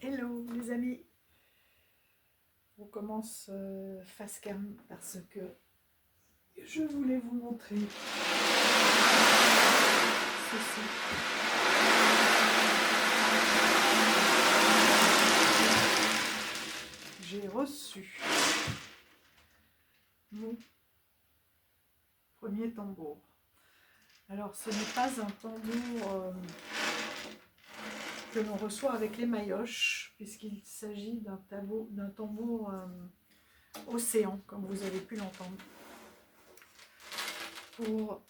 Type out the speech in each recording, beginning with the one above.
Hello les amis, on commence face cam parce que je voulais vous montrer ceci. J'ai reçu mon premier tambour. Alors ce n'est pas un tambour que l'on reçoit avec les maillotches, puisqu'il s'agit d'un tambour océan, comme vous avez pu l'entendre, pour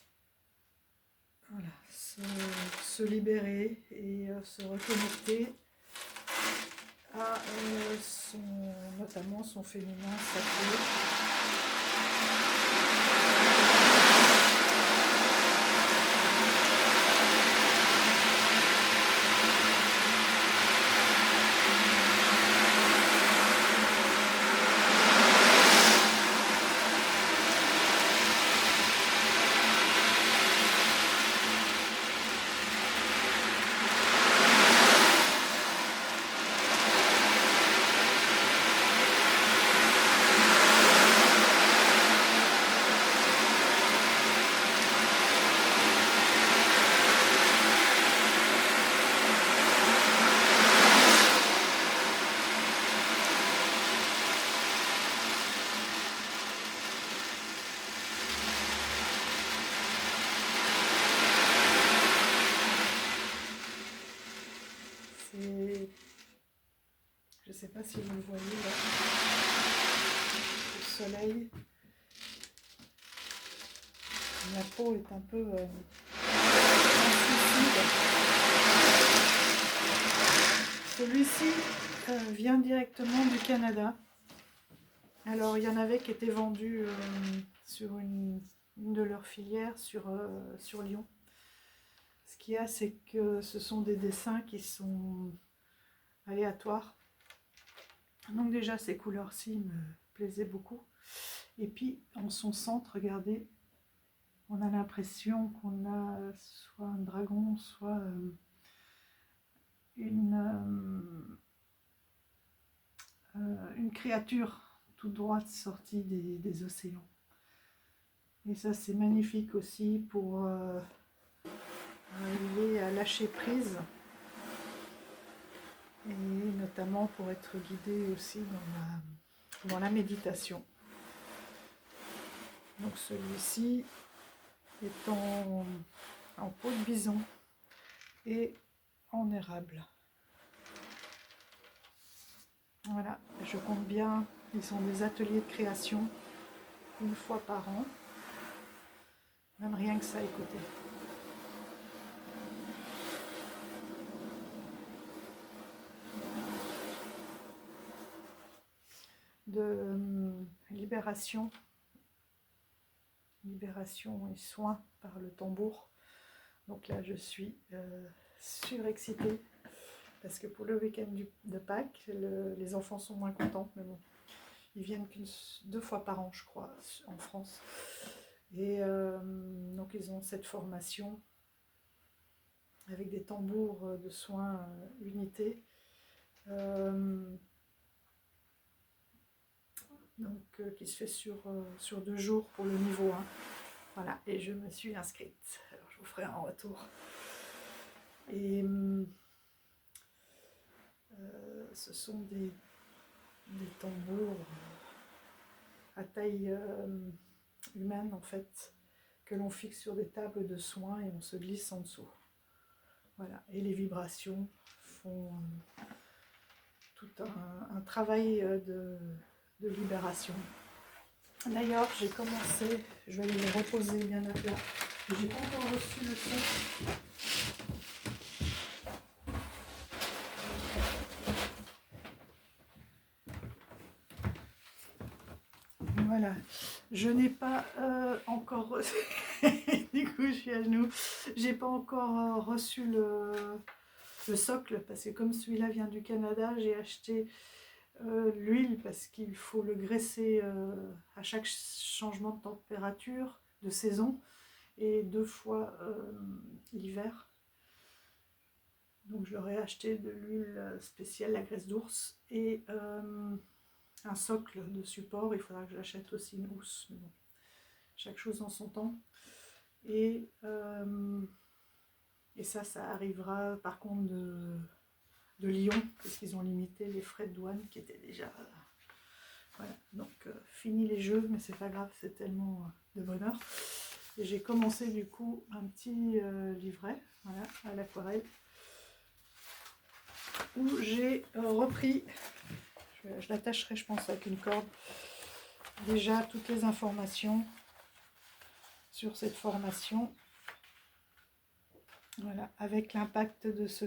voilà, se libérer et se reconnecter à notamment son féminin sacré. Je ne sais pas si vous le voyez là, le soleil, la peau est un peu celui-ci vient directement du Canada. Alors il y en avait qui étaient vendus sur une de leurs filières sur Lyon. Ce qu'il y a, c'est que ce sont des dessins qui sont aléatoires. Donc déjà ces couleurs-ci me plaisaient beaucoup. Et puis en son centre, regardez, on a l'impression qu'on a soit un dragon, soit une créature toute droite sortie des océans. Et ça c'est magnifique aussi pour arriver à lâcher prise. Et notamment pour être guidé aussi dans la méditation. Donc celui-ci est en peau de bison et en érable. Voilà, je compte bien, ils sont des ateliers de création une fois par an. Même rien que ça, écoutez. De libération et soin par le tambour. Donc là je suis surexcitée parce que pour le week-end de Pâques, les enfants sont moins contents, mais bon, ils viennent deux fois par an je crois en France, et donc ils ont cette formation avec des tambours de soins unités. Qui se fait sur 2 jours pour le niveau 1. Voilà, et je me suis inscrite. Alors je vous ferai un retour. Et ce sont des tambours à taille humaine en fait, que l'on fixe sur des tables de soins et on se glisse en dessous. Voilà, et les vibrations font tout un travail de libération. D'ailleurs, j'ai commencé, je vais aller les reposer bien à plat. J'ai pas encore reçu le son. Voilà, je n'ai pas encore reçu, du coup je suis à genoux, j'ai pas encore reçu le socle, parce que comme celui-là vient du Canada, j'ai acheté l'huile parce qu'il faut le graisser à chaque changement de température, de saison, et 2 fois l'hiver. Donc je leur ai acheté de l'huile spéciale, la graisse d'ours, et un socle de support. Il faudra que j'achète aussi une housse, mais bon, chaque chose en son temps. Et ça arrivera par contre de Lyon, parce qu'ils ont limité les frais de douane qui étaient déjà... voilà, donc fini les jeux, mais c'est pas grave, c'est tellement de bonheur. Et j'ai commencé du coup un petit livret, voilà, à l'aquarelle, où j'ai repris, je l'attacherai je pense avec une corde, déjà toutes les informations sur cette formation. Voilà, avec l'impact de ce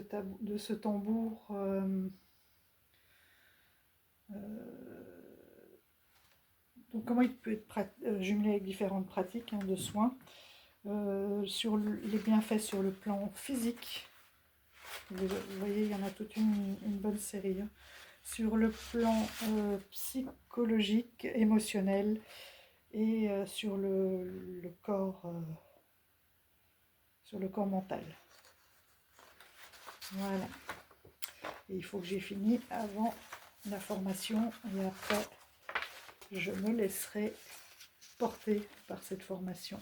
tambour donc comment il peut être jumelé avec différentes pratiques de soins, sur les bienfaits sur le plan physique. Vous voyez, il y en a toute une bonne série. Sur le plan psychologique, émotionnel, et sur le corps mental. Voilà. Et il faut que j'ai fini avant la formation, et après je me laisserai porter par cette formation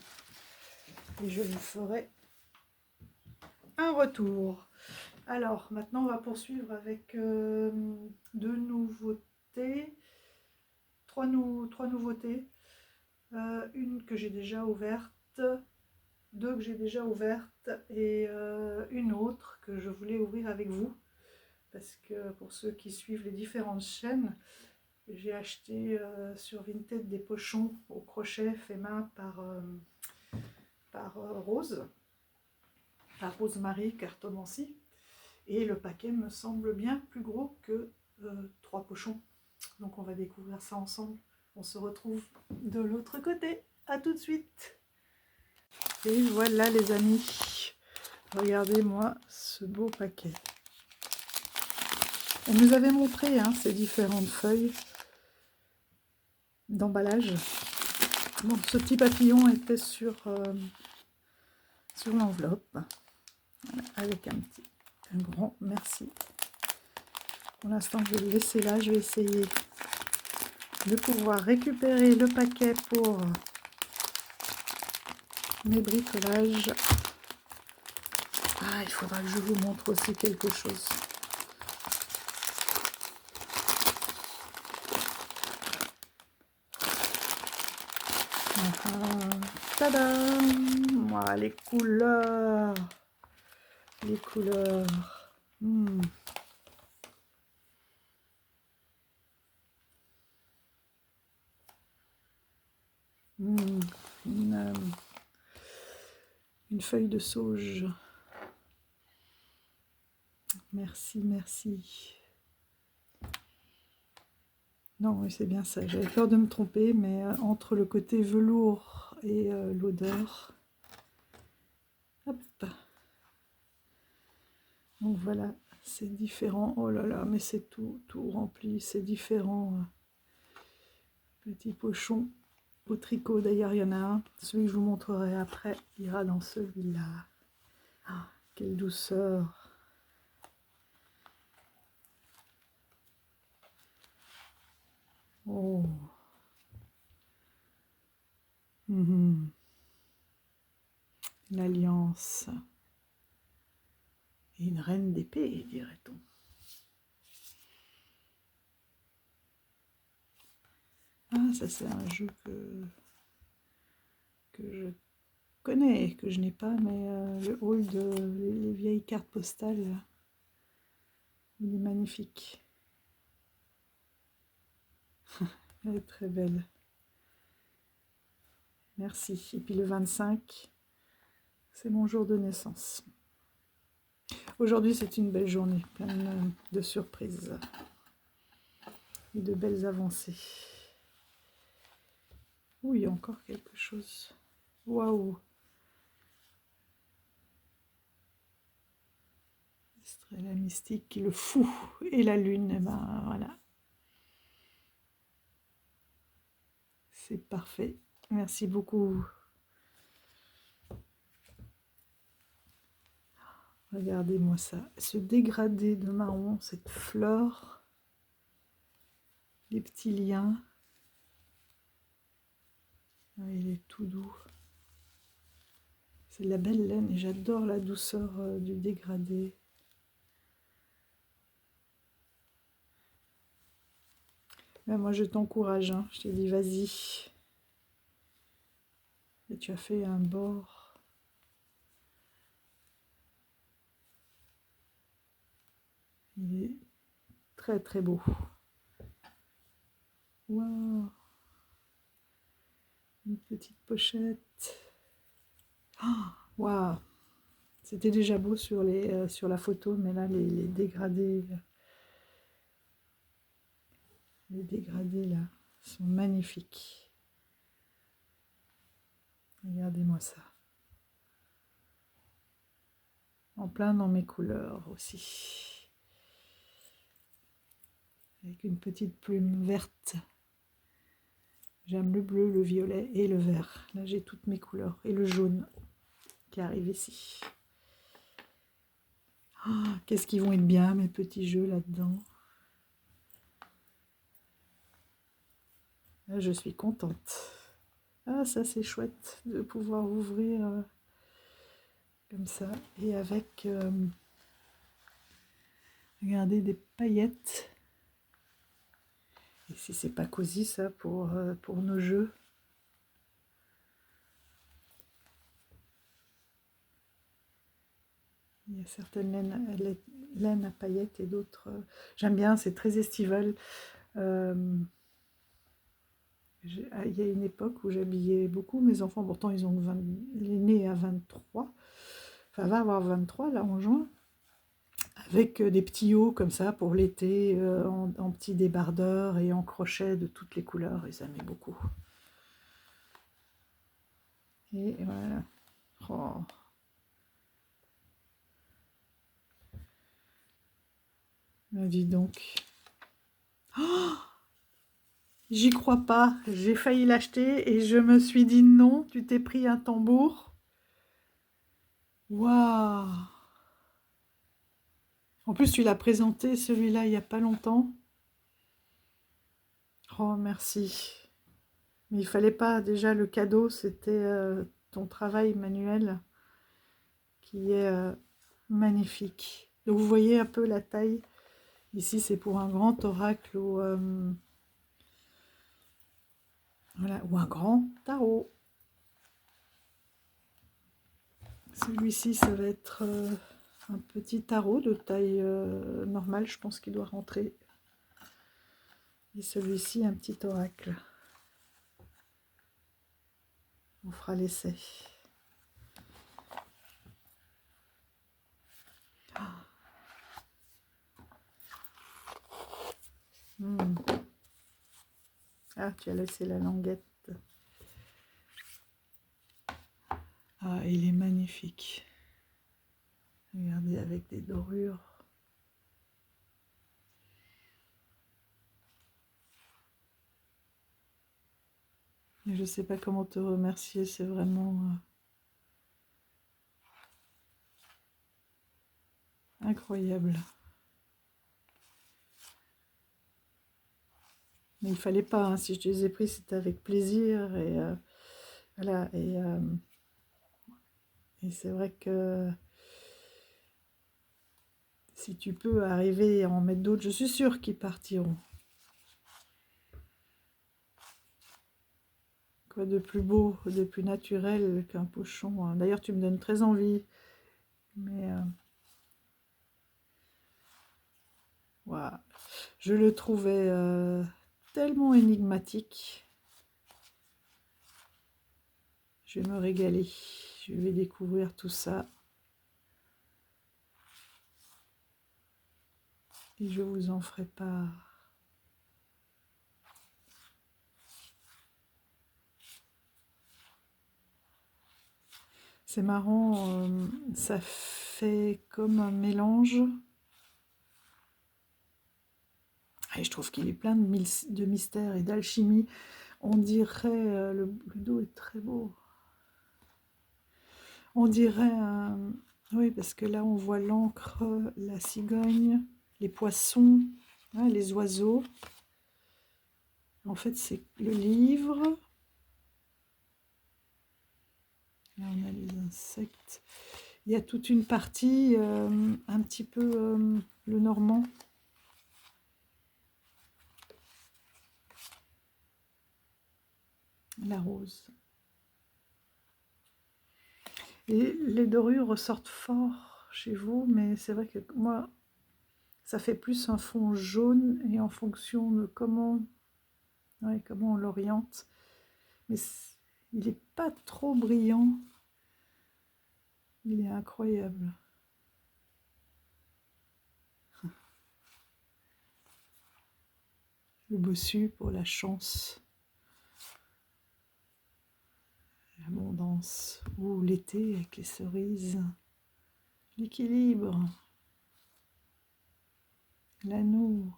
et je vous ferai un retour. Alors maintenant on va poursuivre avec deux nouveautés, trois nouveautés, une que j'ai déjà ouverte, deux que j'ai déjà ouvertes, et une autre que je voulais ouvrir avec vous, parce que pour ceux qui suivent les différentes chaînes, j'ai acheté sur Vinted des pochons au crochet fait main par Rosemary Cartomancie, et le paquet me semble bien plus gros que 3 pochons. Donc on va découvrir ça ensemble. On se retrouve de l'autre côté. À tout de suite. Et voilà les amis, regardez-moi ce beau paquet. On nous avait montré ces différentes feuilles d'emballage. Bon, ce petit papillon était sur l'enveloppe, voilà, avec un grand merci. Pour l'instant, je vais le laisser là. Je vais essayer de pouvoir récupérer le paquet pour mes bricolages. Ah, il faudra que je vous montre aussi quelque chose. Tadam! Voilà, les couleurs. Les couleurs. Une feuille de sauge. Merci, merci. Non, c'est bien ça. J'avais peur de me tromper, mais entre le côté velours et l'odeur. Hop. Donc voilà, c'est différent. Oh là là, mais c'est tout rempli. C'est différent. Petit pochon au tricot. D'ailleurs, il y en a un. Celui que je vous montrerai après ira dans celui-là. Ah, quelle douceur. Oh. L'alliance. Et une reine d'épée, dirait-on. Ah, ça c'est un jeu que je connais, que je n'ai pas, mais le haul de les vieilles cartes postales, il est magnifique. Elle est très belle. Merci. Et puis le 25, c'est mon jour de naissance. Aujourd'hui, c'est une belle journée, pleine de surprises et de belles avancées. Oui, encore quelque chose. Waouh! La mystique, le fou et la lune, et ben voilà. C'est parfait. Merci beaucoup. Regardez-moi ça. Ce dégradé de marron, cette fleur, les petits liens. Ah, il est tout doux. C'est de la belle laine et j'adore la douceur du dégradé. Ben, moi, je t'encourage, hein. Je t'ai dit, vas-y. Et tu as fait un bord. Il est très très beau. Waouh! Une petite pochette. Waouh! C'était déjà beau sur sur la photo, mais là, les dégradés là sont magnifiques. Regardez-moi ça. En plein dans mes couleurs aussi. Avec une petite plume verte. J'aime le bleu, le violet et le vert. Là, j'ai toutes mes couleurs. Et le jaune qui arrive ici. Oh, qu'est-ce qu'ils vont être bien, mes petits jeux là-dedans. Là, je suis contente. Ah, ça, c'est chouette de pouvoir ouvrir comme ça. Et avec, regardez, des paillettes. Et si c'est pas cosy, ça, pour nos jeux. Il y a certaines laines à paillettes et d'autres... J'aime bien, c'est très estival. Il y a une époque où j'habillais beaucoup mes enfants. Pourtant, ils ont l'aîné à 23. Enfin, va avoir 23, là, en juin. Avec des petits hauts comme ça pour l'été, en petits débardeurs et en crochet de toutes les couleurs. Ils aimaient beaucoup. Et voilà. Oh. Dis donc. Oh, j'y crois pas. J'ai failli l'acheter et je me suis dit non, tu t'es pris un tambour. Waouh! En plus, tu l'as présenté celui-là il n'y a pas longtemps. Oh, merci. Mais il fallait pas, déjà le cadeau, c'était ton travail manuel qui est magnifique. Donc vous voyez un peu la taille. Ici, c'est pour un grand oracle ou, voilà, ou un grand tarot. Celui-ci, ça va être un petit tarot de taille normale. Je pense qu'il doit rentrer. Et celui-ci, un petit oracle. On fera l'essai. Mmh. Ah, tu as laissé la languette. Ah, il est magnifique. Regardez, avec des dorures. Et je ne sais pas comment te remercier, c'est vraiment incroyable. Mais il fallait pas, hein. Si je te les ai pris, c'était avec plaisir. Et voilà. Et c'est vrai que si tu peux arriver à en mettre d'autres, je suis sûre qu'ils partiront. Quoi de plus beau, de plus naturel qu'un pochon, hein. D'ailleurs, tu me donnes très envie. Mais wow. Je le trouvais tellement énigmatique. Je vais me régaler. Je vais découvrir tout ça. Et je vous en ferai part. C'est marrant, ça fait comme un mélange. Et je trouve qu'il est plein de mystères et d'alchimie. On dirait, le dos est très beau. On dirait Oui, parce que là, on voit l'encre, la cigogne, les poissons, hein, les oiseaux. En fait, c'est le livre. Là, on a les insectes. Il y a toute une partie, un petit peu le normand. La rose. Et les dorures ressortent fort chez vous, mais c'est vrai que moi, ça fait plus un fond jaune et en fonction de comment, ouais, comment on l'oriente. Mais il n'est pas trop brillant. Il est incroyable. Le bossu pour la chance, l'abondance. Ou l'été avec les cerises. L'équilibre. L'anneau.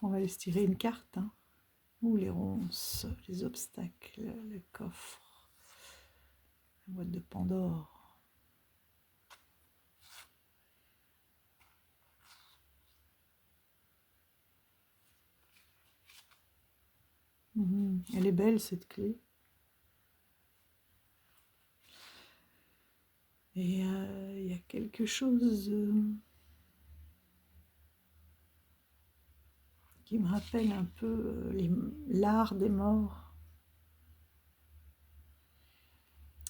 On va aller se tirer une carte, hein. Ou les ronces, les obstacles, le coffre, la boîte de Pandore. Elle est belle cette clé. Et il y a quelque chose qui me rappelle un peu l'art des morts.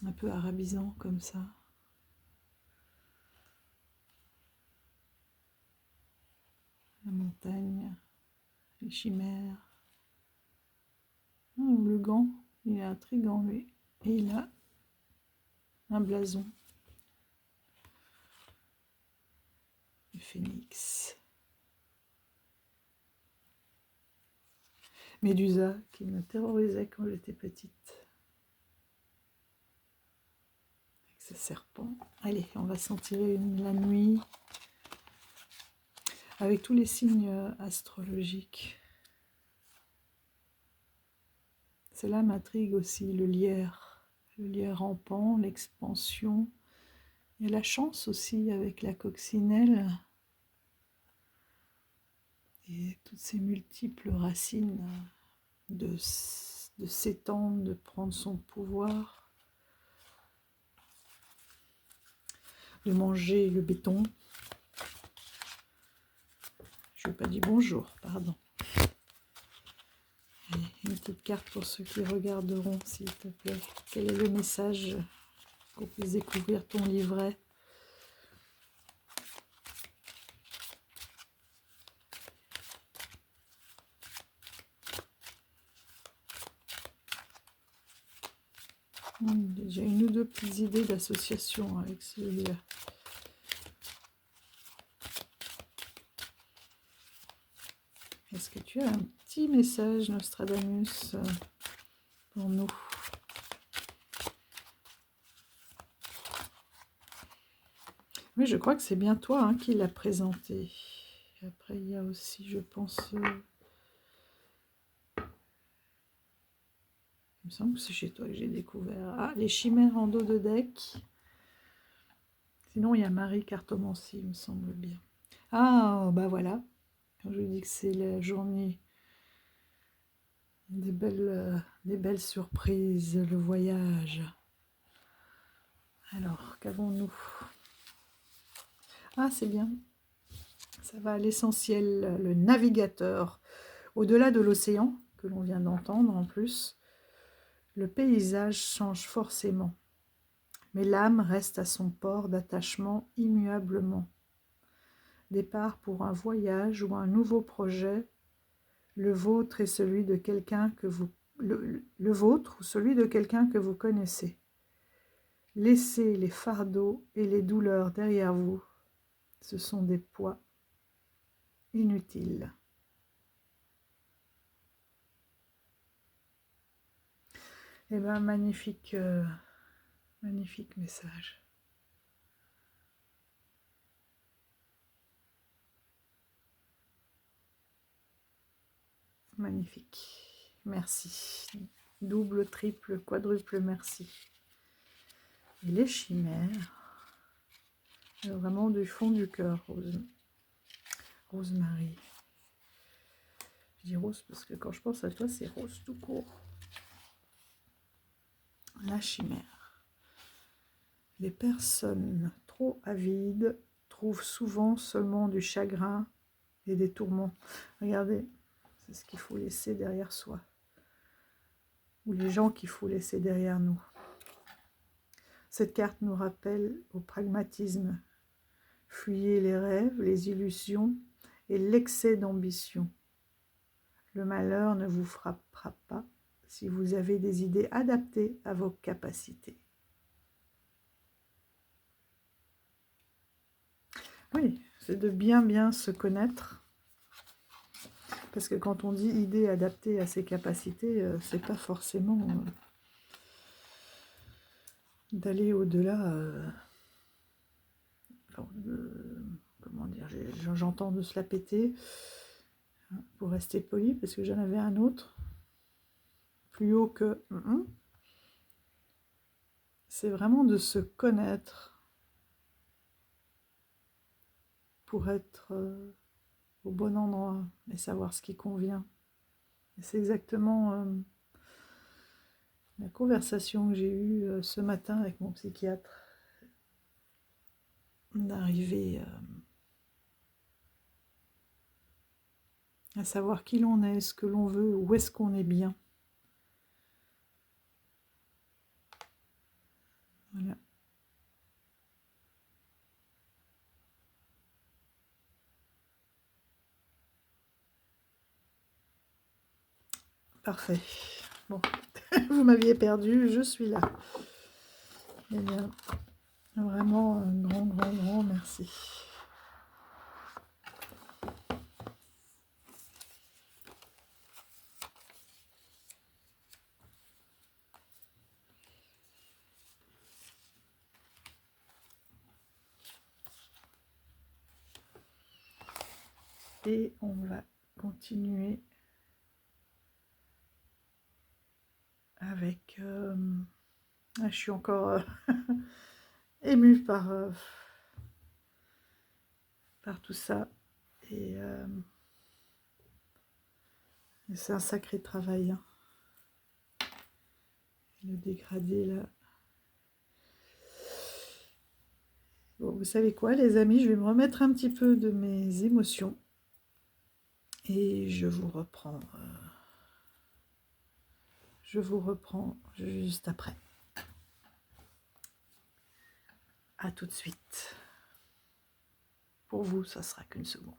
Un peu arabisant comme ça. La montagne, les chimères. Oh, le gant, il est intriguant lui. Et il a un blason. Le phénix. Médusa, qui me terrorisait quand j'étais petite. Avec ce serpent. Allez, on va s'en tirer une la nuit. Avec tous les signes astrologiques. Cela m'intrigue aussi, le lierre rampant, l'expansion. Et la chance aussi avec la coccinelle. Et toutes ces multiples racines de s'étendre, de prendre son pouvoir, de manger le béton. Je n'ai pas dit bonjour, pardon. Allez, une petite carte pour ceux qui regarderont, s'il te plaît. Quel est le message pour qu'on puisse découvrir ton livret? J'ai une ou deux petites idées d'association avec celui-là. Est-ce que tu as un petit message, Nostradamus, pour nous? Oui, je crois que c'est bien toi hein, qui l'as présenté. Après, il y a aussi, je pense... il me semble que c'est chez toi que j'ai découvert. Ah, les chimères en dos de deck. Sinon, il y a Marie Cartomancie, il me semble bien. Ah, bah voilà. Quand je dis que c'est la journée des belles surprises, le voyage. Alors, qu'avons-nous? Ah, c'est bien. Ça va à l'essentiel, le navigateur. Au-delà de l'océan, que l'on vient d'entendre en plus, le paysage change forcément. Mais l'âme reste à son port d'attachement immuablement. Départ pour un voyage ou un nouveau projet, le vôtre est celui de quelqu'un que vous le vôtre ou celui de quelqu'un que vous connaissez. Laissez les fardeaux et les douleurs derrière vous. Ce sont des poids inutiles. Eh bien, magnifique, magnifique message. Magnifique. merci. Double, triple, quadruple merci. Et les chimères, vraiment du fond du cœur, Rosemary. Je dis rose parce que quand je pense à toi, c'est rose tout court. La chimère. Les personnes trop avides trouvent souvent seulement du chagrin et des tourments. Regardez, c'est ce qu'il faut laisser derrière soi. Ou les gens qu'il faut laisser derrière nous. Cette carte nous rappelle au pragmatisme. Fuyez les rêves, les illusions et l'excès d'ambition. Le malheur ne vous frappera pas si vous avez des idées adaptées à vos capacités. Oui, c'est de bien se connaître. Parce que quand on dit idées adaptées à ses capacités, c'est pas forcément d'aller au-delà. Comment dire, j'entends de se la péter, hein, pour rester poli, parce que j'en avais un autre, plus haut que... C'est vraiment de se connaître pour être au bon endroit et savoir ce qui convient. C'est exactement la conversation que j'ai eue ce matin avec mon psychiatre, d'arriver à savoir qui l'on est, ce que l'on veut, où est-ce qu'on est bien. Voilà. Parfait. Bon, vous m'aviez perdu, je suis là. Eh bien, vraiment un grand merci. Et on va continuer avec... je suis encore émue par tout ça. Et c'est un sacré travail. Hein. Le dégradé là. Bon, vous savez quoi, les amis, je vais me remettre un petit peu de mes émotions. Et je vous reprends juste après. À tout de suite. Pour vous, ça sera qu'une seconde.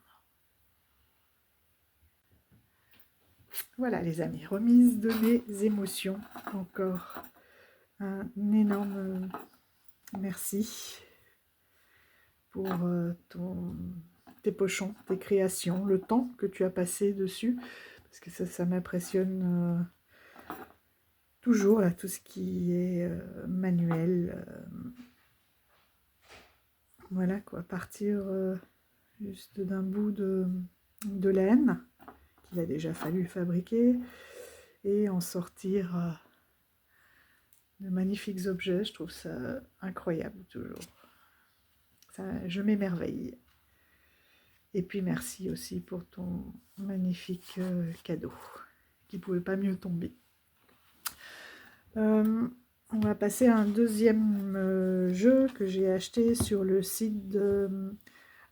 Voilà les amis, remise de mes émotions. Encore un énorme merci pour tes pochons, tes créations, le temps que tu as passé dessus. Parce que ça m'impressionne toujours, là, tout ce qui est manuel. Voilà quoi, partir juste d'un bout de laine qu'il a déjà fallu fabriquer et en sortir de magnifiques objets. Je trouve ça incroyable toujours. Ça, je m'émerveille. Et puis merci aussi pour ton magnifique cadeau qui ne pouvait pas mieux tomber. On va passer à un deuxième jeu que j'ai acheté sur le site de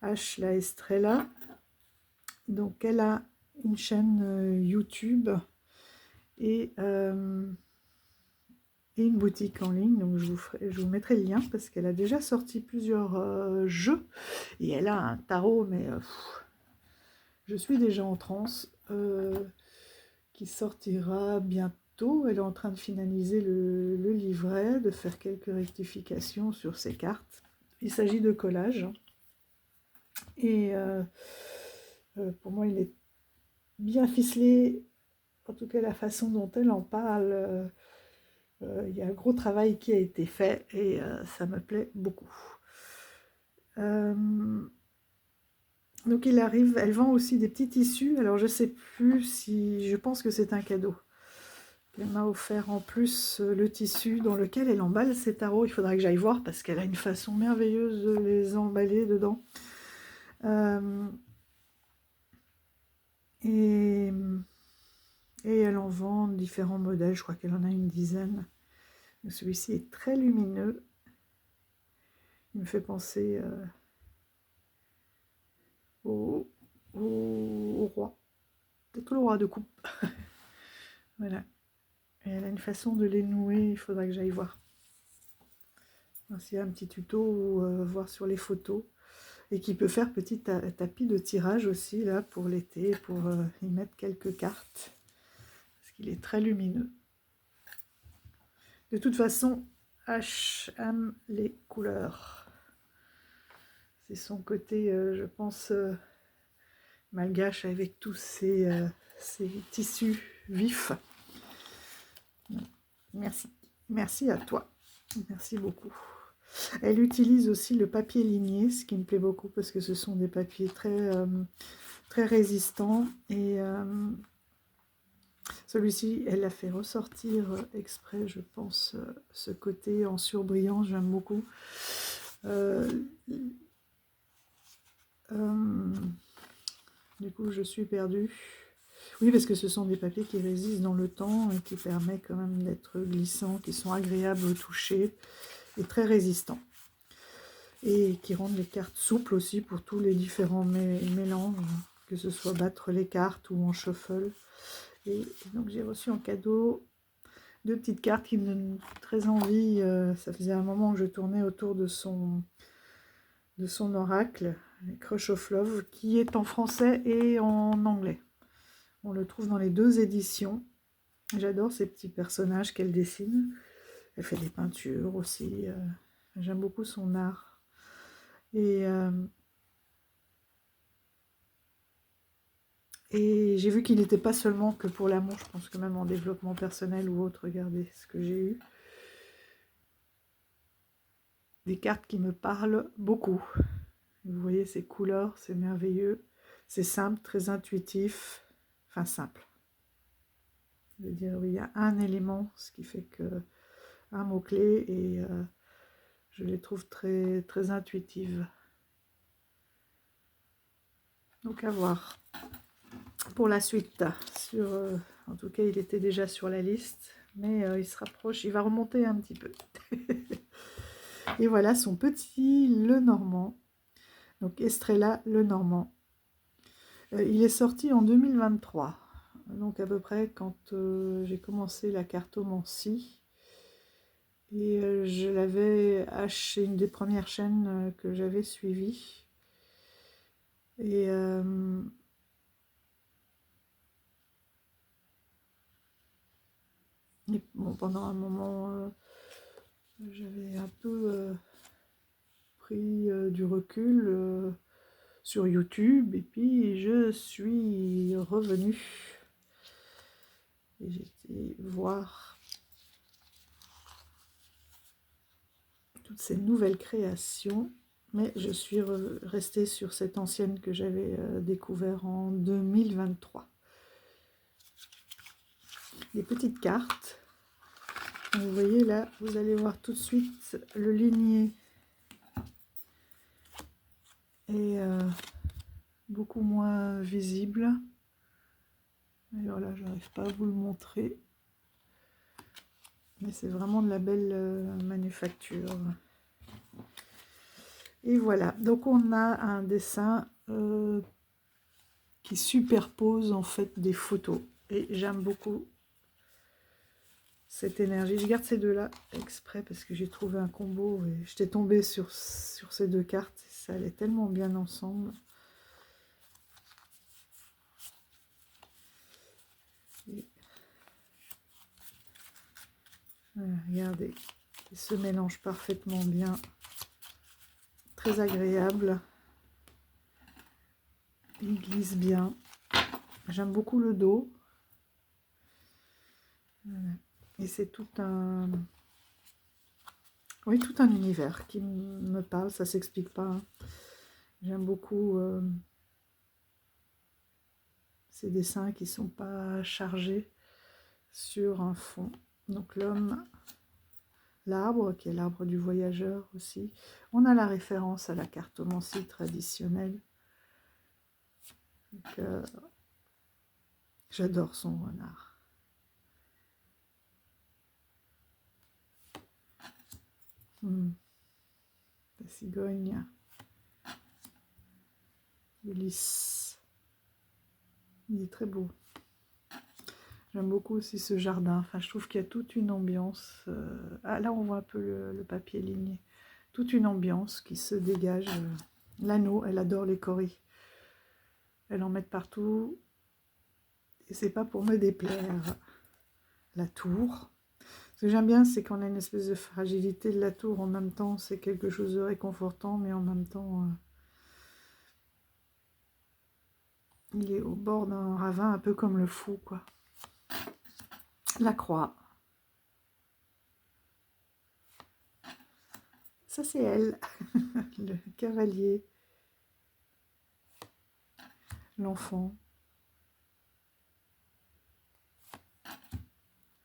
H. La Estrella. Donc elle a une chaîne YouTube et une boutique en ligne. Donc je vous mettrai le lien parce qu'elle a déjà sorti plusieurs jeux. Et elle a un tarot, mais je suis déjà en transe, qui sortira bientôt. Elle est en train de finaliser le livret, de faire quelques rectifications sur ses cartes. Il s'agit de collage. Et pour moi, il est bien ficelé. En tout cas, la façon dont elle en parle, il y a un gros travail qui a été fait et ça me plaît beaucoup. Donc il arrive, elle vend aussi des petits tissus. Alors je sais plus si, je pense que c'est un cadeau. Elle m'a offert en plus le tissu dans lequel elle emballe ses tarots. Il faudra que j'aille voir parce qu'elle a une façon merveilleuse de les emballer dedans. Et elle en vend différents modèles, je crois qu'elle en a une dizaine. Celui-ci est très lumineux. Il me fait penser au roi. Peut-être le roi de coupe. Voilà. Et elle a une façon de les nouer, il faudra que j'aille voir. S'il y a un petit tuto ou voir sur les photos. Et qui peut faire petit tapis de tirage aussi, là, pour l'été, pour y mettre quelques cartes. Parce qu'il est très lumineux. De toute façon, H aime les couleurs. C'est son côté, je pense, malgache avec tous ces tissus vifs. Merci. Merci à toi. Merci beaucoup. Elle utilise aussi le papier ligné, ce qui me plaît beaucoup parce que ce sont des papiers très résistants. Et celui-ci, elle l'a fait ressortir exprès, je pense, ce côté en surbrillant, j'aime beaucoup. Du coup, je suis perdue. Oui, parce que ce sont des papiers qui résistent dans le temps et qui permettent quand même d'être glissants, qui sont agréables au toucher et très résistants. Et qui rendent les cartes souples aussi pour tous les différents mélanges, que ce soit battre les cartes ou en shuffle. Et donc j'ai reçu en cadeau 2 petites cartes qui me donnent très envie. Ça faisait un moment que je tournais autour de son oracle, Crush of Love, qui est en français et en anglais. On le trouve dans les 2 éditions. J'adore ces petits personnages qu'elle dessine. Elle fait des peintures aussi. J'aime beaucoup son art. Et j'ai vu qu'il n'était pas seulement que pour l'amour, je pense que même en développement personnel ou autre, regardez ce que j'ai eu. Des cartes qui me parlent beaucoup. Vous voyez ces couleurs, c'est merveilleux. C'est simple, très intuitif. Enfin simple. Je veux dire, oui, il y a un élément, ce qui fait que un mot-clé, et je les trouve très intuitives. Donc à voir. Pour la suite, en tout cas il était déjà sur la liste, mais il se rapproche, il va remonter un petit peu. Et voilà son petit Lenormand, donc Estrella Lenormand. Il est sorti en 2023, donc à peu près quand j'ai commencé la cartomancie, et je l'avais acheté, une des premières chaînes que j'avais suivies. Et bon, pendant un moment, j'avais un peu pris du recul sur YouTube, et puis je suis revenue et j'ai été voir toutes ces nouvelles créations, mais je suis restée sur cette ancienne que j'avais découvert en 2023. Des petites cartes. Vous voyez là, vous allez voir tout de suite le ligné est beaucoup moins visible. Alors là, je n'arrive pas à vous le montrer, mais c'est vraiment de la belle manufacture. Et voilà, donc on a un dessin qui superpose en fait des photos, et j'aime beaucoup cette énergie. Je garde ces deux-là exprès parce que j'ai trouvé un combo et j'étais tombée sur ces 2 cartes. Ça allait tellement bien ensemble. Et voilà, regardez, ils se mélangent parfaitement bien. Très agréable. Il glisse bien. J'aime beaucoup le dos. Voilà. Et c'est tout un... Oui, tout un univers qui me parle, ça s'explique pas. Hein. J'aime beaucoup ces dessins qui sont pas chargés. sur un fond. Donc l'homme, l'arbre, qui est l'arbre du voyageur aussi. On a la référence à la cartomancie traditionnelle. Donc, j'adore son renard. La cigogne. Ulysse. Il est très beau. J'aime beaucoup aussi ce jardin. Enfin, je trouve qu'il y a toute une ambiance. Ah, là, on voit un peu le papier ligné. Toute une ambiance qui se dégage. L'anneau, elle adore les coris. Elle en met partout. Et c'est pas pour me déplaire. La tour. Ce que j'aime bien, c'est qu'on a une espèce de fragilité de la tour. En même temps, c'est quelque chose de réconfortant, mais en même temps, il est au bord d'un ravin, un peu comme le fou, quoi. La croix. Ça, c'est elle. Le cavalier. L'enfant.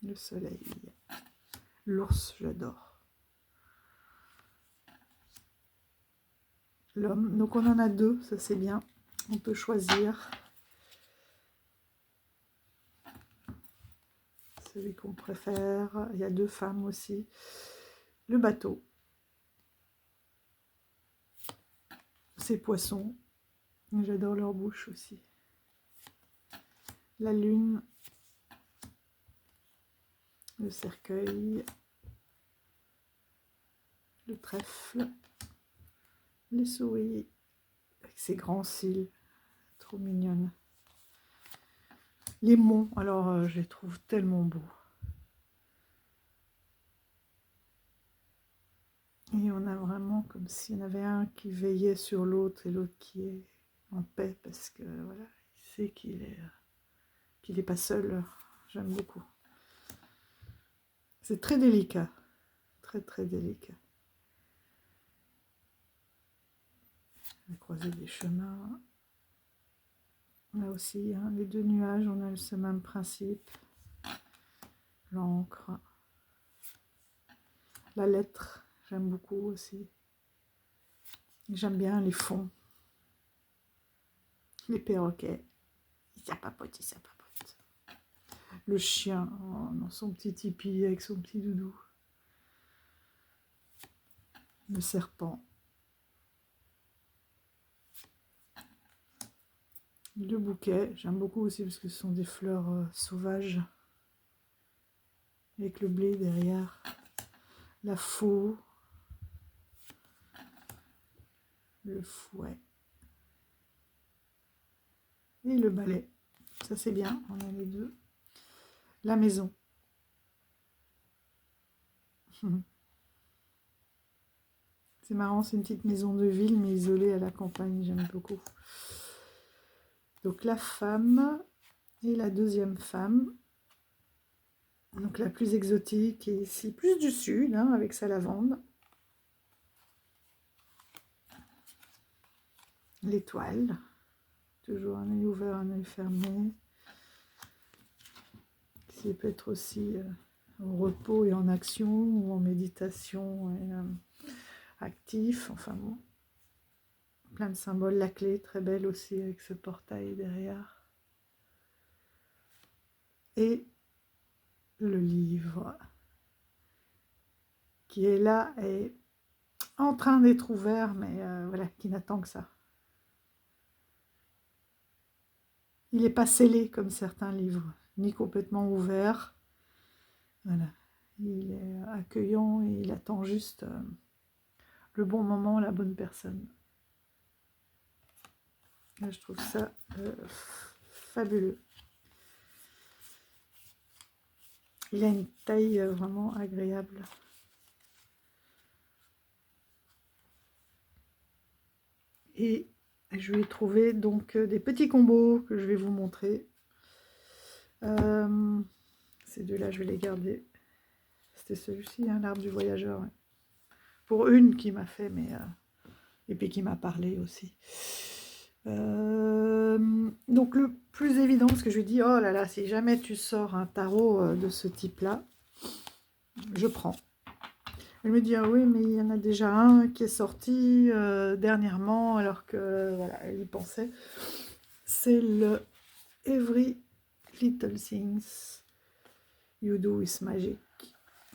Le soleil. L'ours, j'adore. L'homme. Donc, on en a deux, ça c'est bien. On peut choisir celui qu'on préfère. Il y a deux femmes aussi. Le bateau. Ces poissons. J'adore leur bouche aussi. La lune. Le cercueil. Le trèfle. Les souris. Avec ses grands cils. Trop mignonne. Les monts. Alors, je les trouve tellement beaux. Et on a vraiment comme s'il y en avait un qui veillait sur l'autre et l'autre qui est en paix parce que voilà, il sait qu'il est pas seul. J'aime beaucoup. C'est très délicat, très très délicat. La croisée des chemins. Là aussi, hein, les deux nuages, on a ce même principe. L'encre. La lettre, j'aime beaucoup aussi. J'aime bien les fonds. Les perroquets. Ça papote, ça papote. Le chien, oh, dans son petit tipi avec son petit doudou. Le serpent. Le bouquet, j'aime beaucoup aussi parce que ce sont des fleurs sauvages. Avec le blé derrière. La faux. Le fouet. Et le balai. Ça c'est bien, on a les deux. La maison. C'est marrant, c'est une petite maison de ville, mais isolée à la campagne, j'aime beaucoup. Donc la femme et la deuxième femme. Donc la plus exotique et ici plus du sud, hein, avec sa lavande. L'étoile. Toujours un œil ouvert, un œil fermé. Qui peut être aussi au repos et en action, ou en méditation et actif. Enfin bon. Plein de symboles. La clé, très belle aussi, avec ce portail derrière. Et le livre qui est là et en train d'être ouvert, mais voilà, qui n'attend que ça. Il n'est pas scellé comme certains livres, ni complètement ouvert. Voilà, il est accueillant et il attend juste le bon moment, la bonne personne. Là, je trouve ça fabuleux. Il a une taille vraiment agréable. Et je vais trouver donc des petits combos que je vais vous montrer. Ces deux-là, je vais les garder. C'était celui-ci, hein, l'arbre du voyageur. Ouais. Pour une qui m'a fait, mais et puis qui m'a parlé aussi. Donc le plus évident, parce que je lui dis, oh là là, si jamais tu sors un tarot de ce type-là, je prends. Elle me dit, ah oui, mais il y en a déjà un qui est sorti dernièrement, alors que, voilà, elle y pensait. C'est le Every Little Things You Do Is Magic.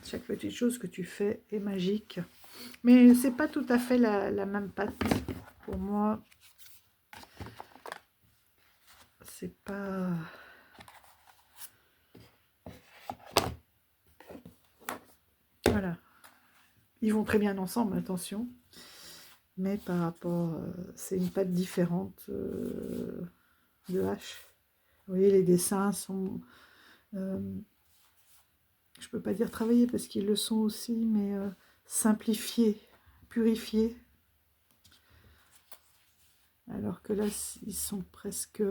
Chaque petite chose que tu fais est magique. Mais c'est pas tout à fait la même patte. Pour moi, c'est pas... Voilà. Ils vont très bien ensemble, attention. Mais par rapport... c'est une patte différente de H. Vous voyez, les dessins sont... je peux pas dire travailler parce qu'ils le sont aussi, mais simplifiés, purifiés. Alors que là, ils sont presque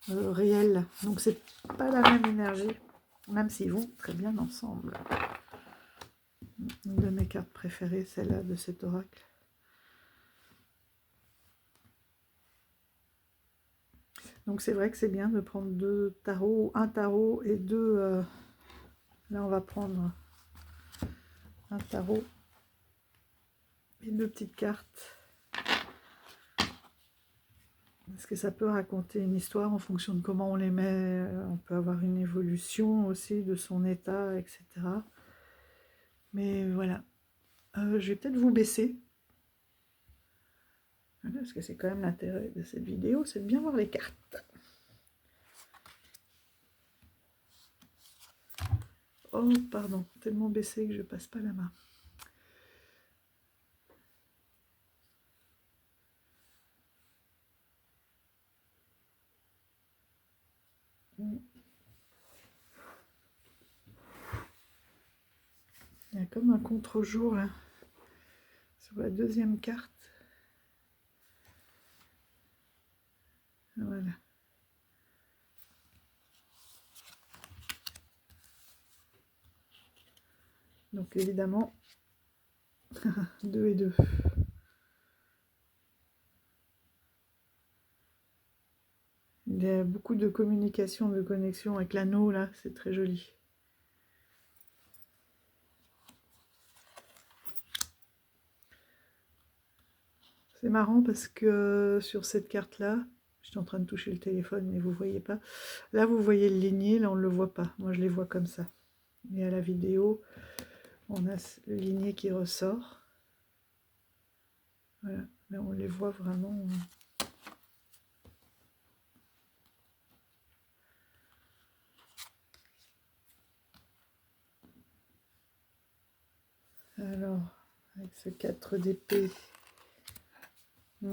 réels. Donc c'est pas la même énergie, même s'ils vont très bien ensemble. Une de mes cartes préférées, celle-là de cet oracle. Donc c'est vrai que c'est bien de prendre deux tarots, un tarot et deux... là on va prendre un tarot et deux petites cartes. Parce que ça peut raconter une histoire en fonction de comment on les met. On peut avoir une évolution aussi de son état, etc. Mais voilà. Je vais peut-être vous baisser. Voilà, parce que c'est quand même l'intérêt de cette vidéo, c'est de bien voir les cartes. Oh, pardon, tellement baissé que je passe pas la main. Il y a comme un contre-jour là, sur la deuxième carte. Voilà. Donc évidemment, 2 et 2. Il y a beaucoup de communication, de connexion avec l'anneau là, c'est très joli. C'est marrant parce que sur cette carte-là, je suis en train de toucher le téléphone, mais vous ne voyez pas. Là, vous voyez le ligné, là, on ne le voit pas. Moi, je les vois comme ça. Et à la vidéo, on a le ligné qui ressort. Voilà, mais on les voit vraiment. Alors, avec ce 4 d'épée. Il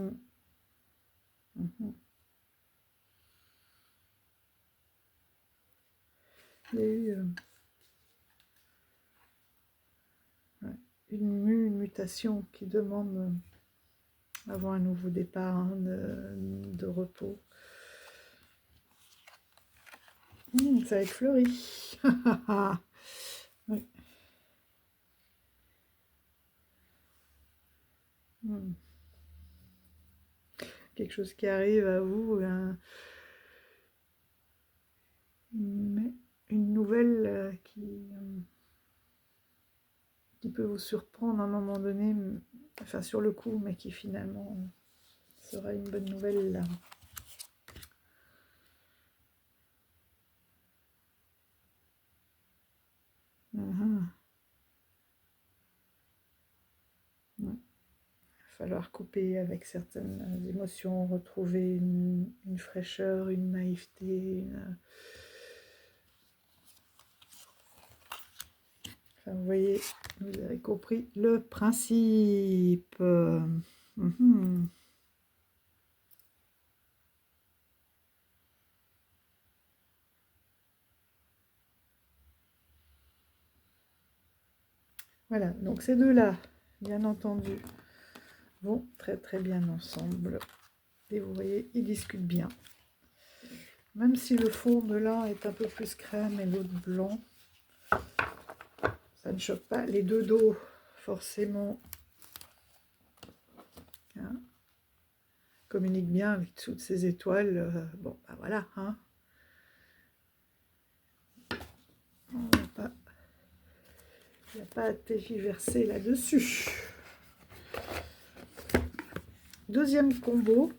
y a eu une mutation qui demande, avant un nouveau départ, hein, de repos. Ça va être fleuri. Oui. Quelque chose qui arrive à vous, une nouvelle qui peut vous surprendre à un moment donné, enfin sur le coup, mais qui finalement sera une bonne nouvelle là. Il va falloir couper avec certaines émotions, retrouver une fraîcheur, une naïveté, enfin, vous voyez, vous avez compris le principe. Voilà, donc ces deux-là, bien entendu, vont très très bien ensemble. Et vous voyez, ils discutent bien. Même si le fond de l'un est un peu plus crème et l'autre blanc, ça ne choque pas. Les deux dos, forcément, hein, communique bien avec toutes ces étoiles. Bon, ben voilà, hein. Il n'y a pas à tergiverser là-dessus. Deuxième combo,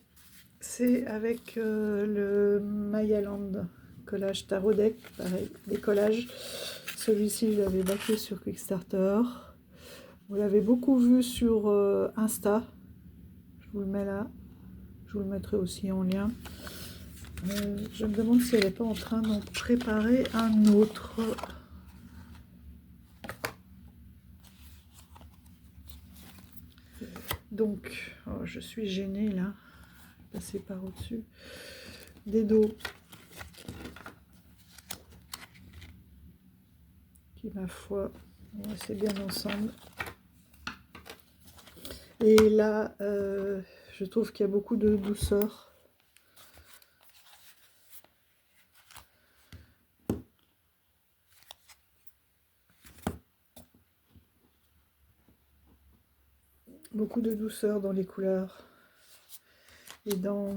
c'est avec le Mayaland collage tarot deck, pareil, des collages. Celui-ci, je l'avais backé sur Kickstarter. Vous l'avez beaucoup vu sur Insta. Je vous le mets là. Je vous le mettrai aussi en lien. Je me demande si elle n'est pas en train d'en préparer un autre. Donc, oh, je suis gênée là. Passer par au-dessus. Des dos. Qui, ma foi, vont assez bien ensemble. Et là, je trouve qu'il y a beaucoup de douceur. Beaucoup de douceur dans les couleurs et dans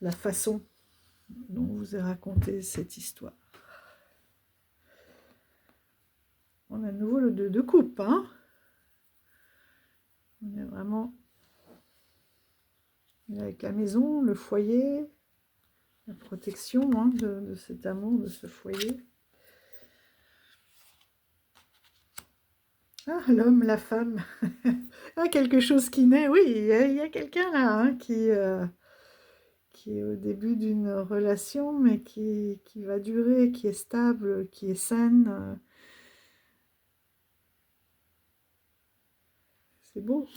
la façon dont vous est racontée cette histoire. On a à nouveau le 2 de coupe, hein. On est vraiment avec la maison, le foyer, la protection, hein, de cet amour, de ce foyer. Ah, l'homme, la femme. Ah, quelque chose qui naît, oui, il y a quelqu'un là, hein, qui est au début d'une relation, mais qui va durer, qui est stable, qui est saine. C'est beau.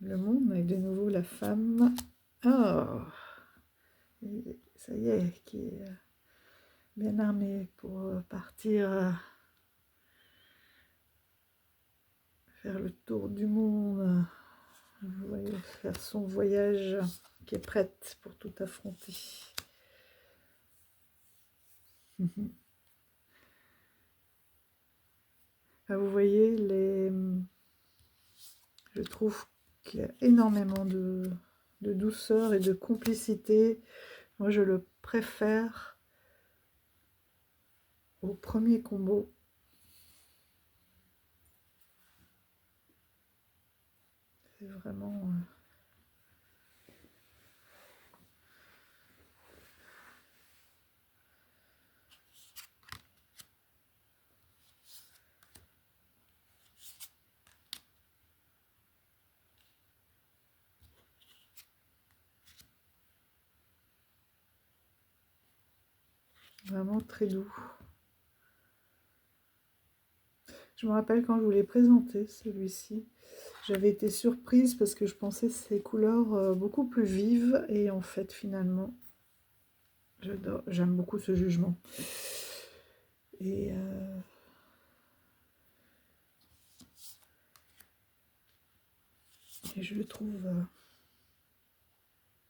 Le monde, avec de nouveau la femme. Oh, et ça y est, qui est bien armé pour partir faire le tour du monde. Vous voyez, faire son voyage, qui est prête pour tout affronter. Ah, vous voyez, je trouve qu'il y a énormément de douceur et de complicité. Moi, je le préfère au premier combo. C'est vraiment... vraiment très doux. Je me rappelle quand je vous l'ai présenté, celui-ci, j'avais été surprise parce que je pensais ces couleurs beaucoup plus vives. Et en fait, finalement, j'aime beaucoup ce jugement. Et je le trouve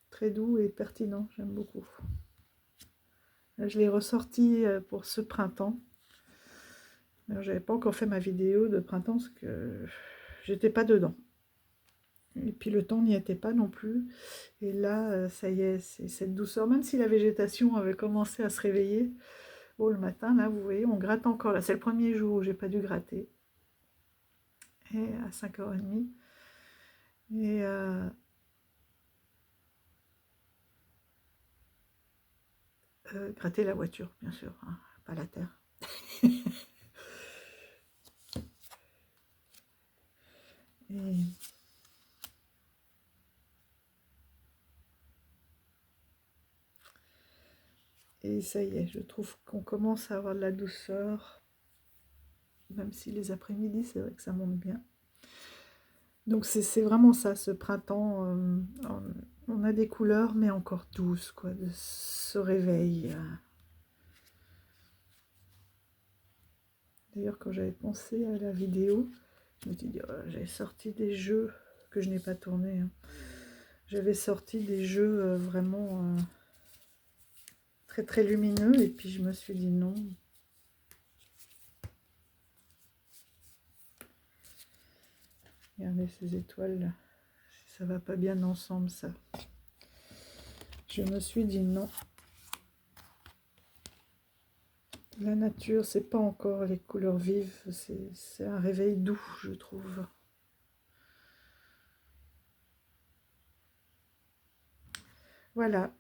très doux et pertinent. J'aime beaucoup. Là, je l'ai ressorti pour ce printemps. J'avais pas encore fait ma vidéo de printemps parce que j'étais pas dedans. Et puis le temps n'y était pas non plus. Et là, ça y est, c'est cette douceur. Même si la végétation avait commencé à se réveiller. Bon, le matin, là, vous voyez, on gratte encore. Là, c'est le premier jour où j'ai pas dû gratter. Et à 5h30. Et gratter la voiture, bien sûr, hein, pas la terre. Et ça y est, je trouve qu'on commence à avoir de la douceur, même si les après-midi, c'est vrai que ça monte bien. Donc c'est vraiment ça, ce printemps, on a des couleurs, mais encore douces, quoi, de ce réveil. D'ailleurs, quand j'avais pensé à la vidéo, je me suis dit, oh, j'avais sorti des jeux que je n'ai pas tournés. Hein. J'avais sorti des jeux vraiment très très lumineux, et puis je me suis dit non. Regardez ces étoiles là. Si ça va pas bien ensemble, ça. Je me suis dit non. La nature, c'est pas encore les couleurs vives. C'est un réveil doux, je trouve. Voilà.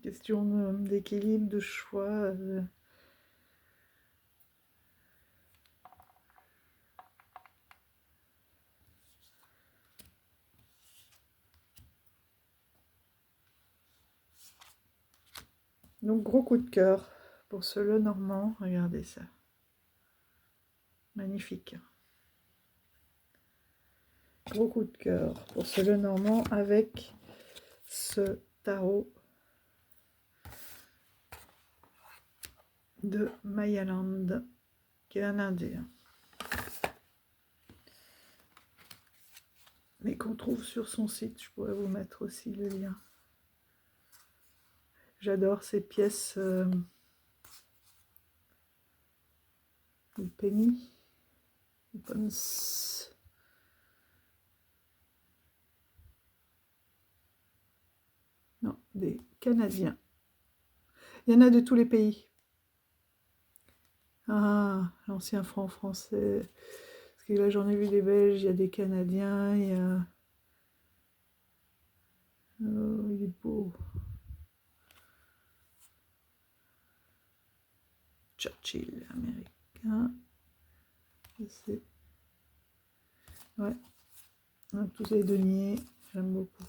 Question d'équilibre, de choix. Donc, gros coup de cœur pour ce Lenormand. Regardez ça. Magnifique. Gros coup de cœur pour ce Lenormand avec ce tarot de Mayaland, qui est un indien, mais qu'on trouve sur son site. Je pourrais vous mettre aussi le lien. J'adore ces pièces penny, non, des Canadiens. Il y en a de tous les pays. Ah, l'ancien franc français. Parce que là, j'en ai vu des Belges, il y a des Canadiens, il y a... Oh, il est beau. Churchill, américain. C'est... Ouais. Donc, tous les deniers, j'aime beaucoup.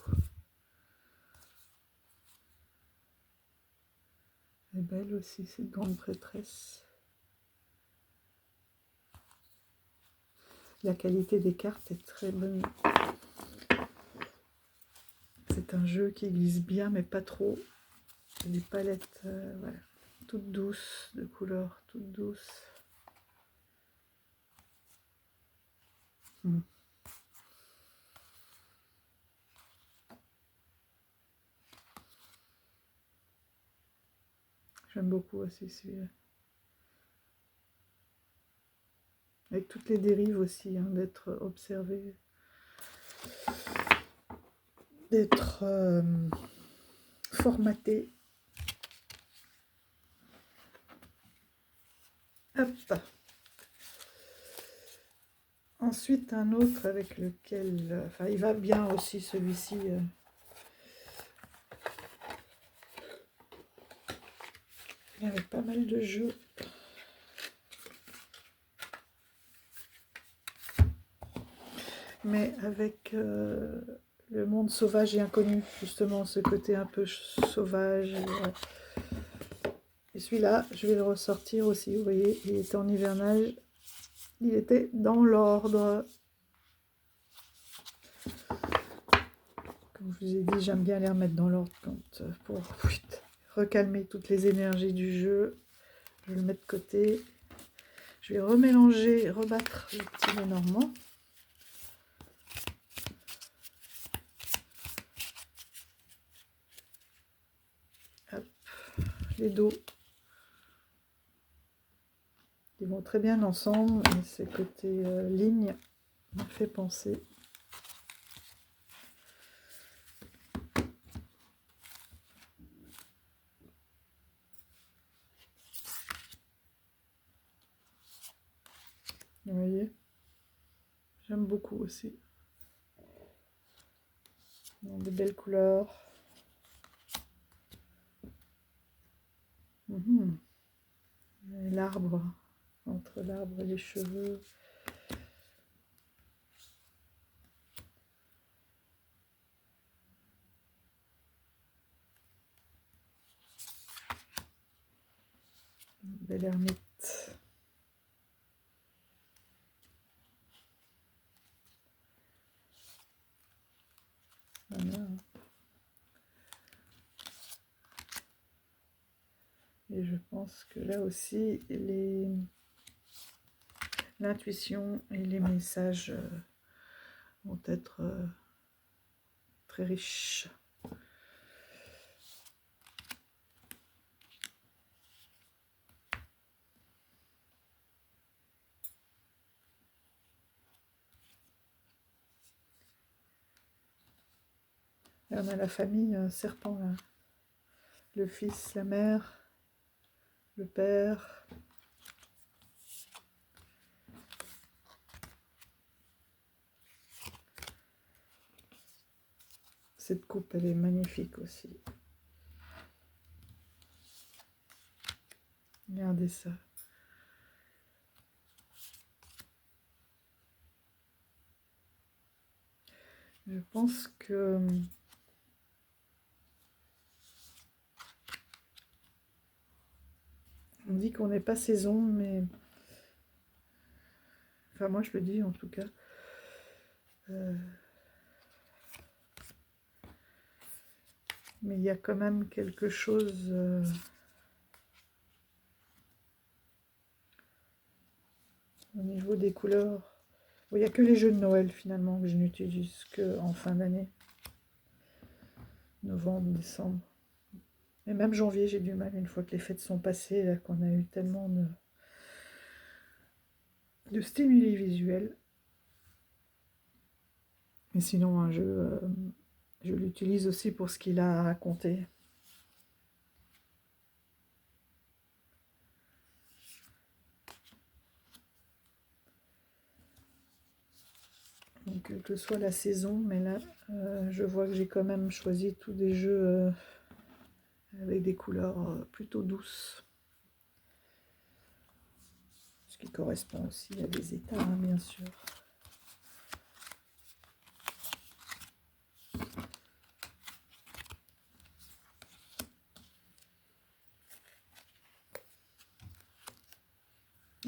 Elle est belle aussi, cette grande prêtresse. La qualité des cartes est très bonne. C'est un jeu qui glisse bien, mais pas trop. Des palettes, voilà, toutes douces, de couleurs toutes douces. J'aime beaucoup aussi celui-là. Avec toutes les dérives aussi, hein, d'être observé, d'être formaté. Hop. Ensuite, un autre avec lequel... Enfin, il va bien aussi, celui-ci. Il y avait pas mal de jeux. Mais avec le monde sauvage et inconnu, justement, ce côté un peu sauvage. Et celui-là, je vais le ressortir aussi. Vous voyez, il était en hivernage. Il était dans l'ordre. Comme je vous ai dit, j'aime bien les remettre dans l'ordre pour recalmer toutes les énergies du jeu. Je vais le mettre de côté. Je vais remélanger, rebattre le petit Lenormand. Hop, les dos. Ils vont très bien ensemble. Et ce côté ligne me fait penser. Vous voyez, j'aime beaucoup aussi. Des belles couleurs. L'arbre, entre l'arbre et les cheveux. Belle ermite. Voilà. Et je pense que là aussi, l'intuition et les messages vont être très riches. Et on a la famille serpent là. Le fils, la mère, le père. Cette coupe, elle est magnifique aussi. Regardez ça. Je pense que on dit qu'on n'est pas saison, mais enfin moi je le dis en tout cas. Mais il y a quand même quelque chose au niveau des couleurs. Bon, il n'y a que les jeux de Noël finalement que je n'utilise que en fin d'année. Novembre, décembre. Et même janvier, j'ai du mal une fois que les fêtes sont passées, là, qu'on a eu tellement de stimuli visuels. Mais sinon, un jeu, je l'utilise aussi pour ce qu'il a à raconter. Donc, quelle que soit la saison, mais là, je vois que j'ai quand même choisi tous des jeux avec des couleurs plutôt douces. Ce qui correspond aussi à des états, hein, bien sûr.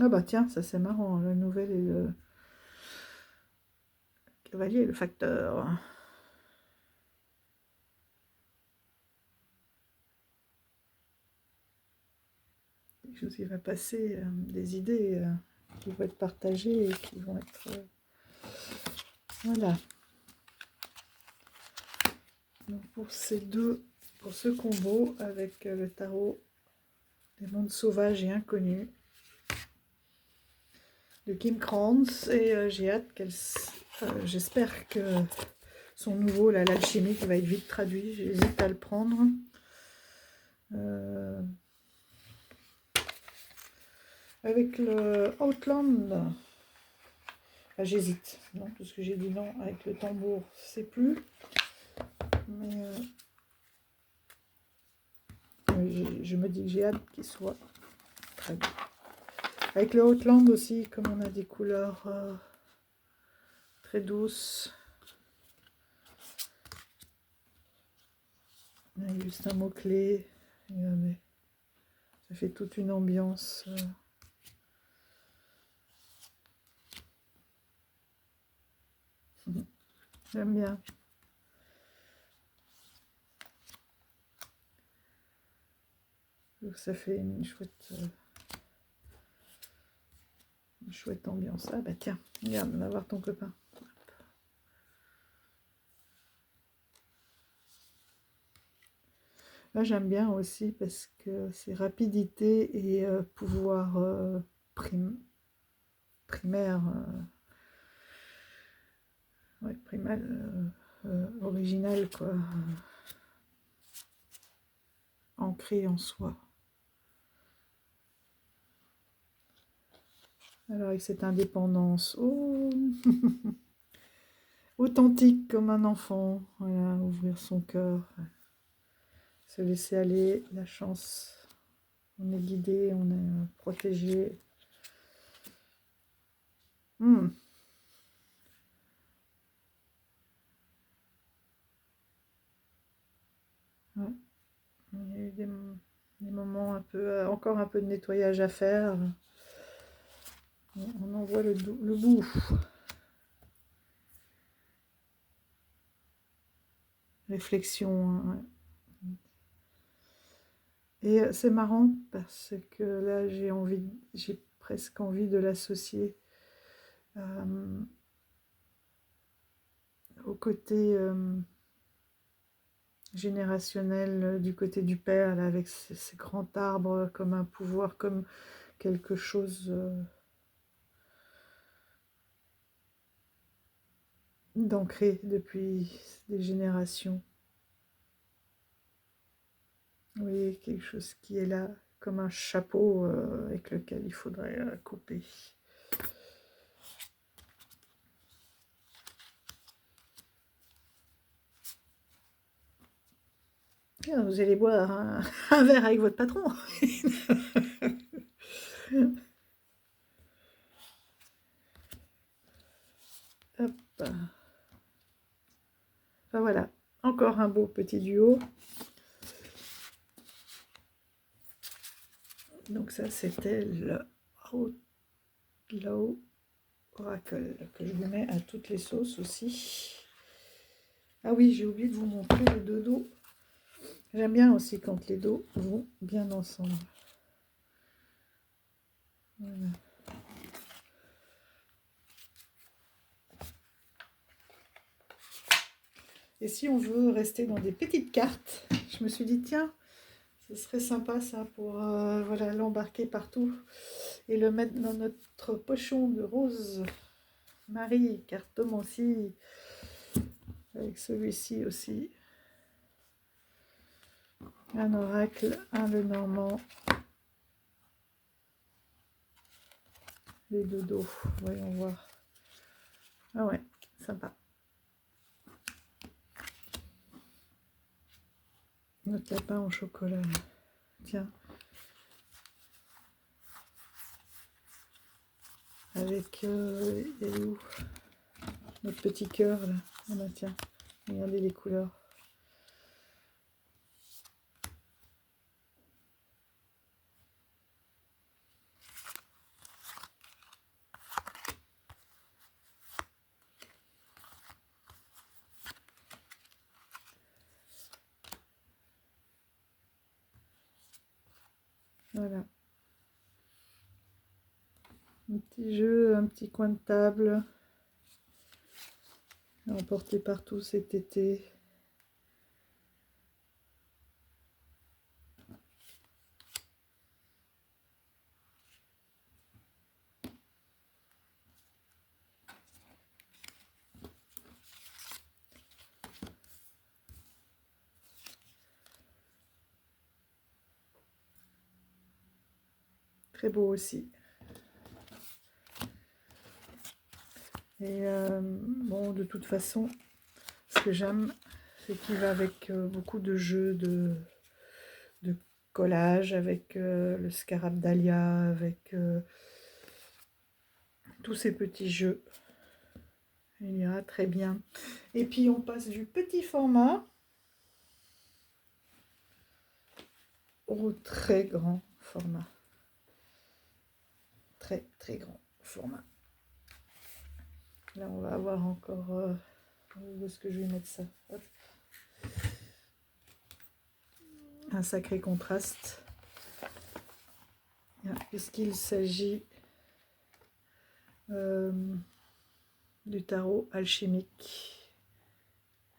Ah bah tiens, ça c'est marrant, la nouvelle et le cavalier et le facteur. Quelque chose qui va passer, des idées qui vont être partagées et qui vont être... voilà. Donc pour ces deux, pour ce combo avec le tarot des mondes sauvages et inconnus de Kim Krantz, et j'ai hâte qu'elle... j'espère que son nouveau, l'alchimique, va être vite traduit. J'hésite à le prendre. Avec le Outland, enfin, j'hésite, non, parce que j'ai dit non avec le tambour, c'est plus. Mais je me dis que j'ai hâte qu'il soit traduit. Avec le Outland aussi, comme on a des couleurs très douces. Il y a juste un mot-clé. Regardez. Ça fait toute une ambiance. J'aime bien. Donc ça fait une chouette ambiance. Ah bah tiens, regarde, on va voir ton copain. Là j'aime bien aussi parce que c'est rapidité et pouvoir primaire, ouais, primal, original quoi, ancré en soi. Alors avec cette indépendance, oh authentique comme un enfant, voilà, ouvrir son cœur, se laisser aller, la chance, on est guidé, on est protégé. Ouais. Il y a eu des moments un peu, encore un peu de nettoyage à faire. On en voit le bout. Réflexion, hein, ouais. Et c'est marrant parce que là j'ai presque envie de l'associer au côté générationnel du côté du père, là, avec ces grands arbres comme un pouvoir, comme quelque chose d'ancré depuis des générations. Vous voyez, quelque chose qui est là, comme un chapeau avec lequel il faudrait couper. Ah, vous allez boire un verre avec votre patron. Hop. Enfin voilà, encore un beau petit duo. Donc ça, c'était le Outlaw Oracle, que je vous mets à toutes les sauces aussi. Ah oui, j'ai oublié de vous montrer les deux dos. J'aime bien aussi quand les dos vont bien ensemble. Voilà. Et si on veut rester dans des petites cartes, je me suis dit, tiens, ce serait sympa ça pour voilà, l'embarquer partout et le mettre dans notre pochon de rose Marie, cartomancie, avec celui-ci aussi. Un oracle, un Lenormand, les deux dos, voyons voir. Ah ouais, sympa. Notre lapin au chocolat. Tiens. Avec notre petit cœur là. Ah bah tiens, regardez les couleurs. Voilà. Un petit jeu, un petit coin de table. À emporter partout cet été. Très beau aussi. Et bon, de toute façon, ce que j'aime, c'est qu'il va avec beaucoup de jeux de collage, avec le scarab dahlia, avec tous ces petits jeux. Il ira très bien. Et puis on passe du petit format au très grand format. Très très grand format. Là on va avoir encore... où est-ce que je vais mettre ça? Hop. Un sacré contraste. Puisqu'il s'agit du tarot alchimique.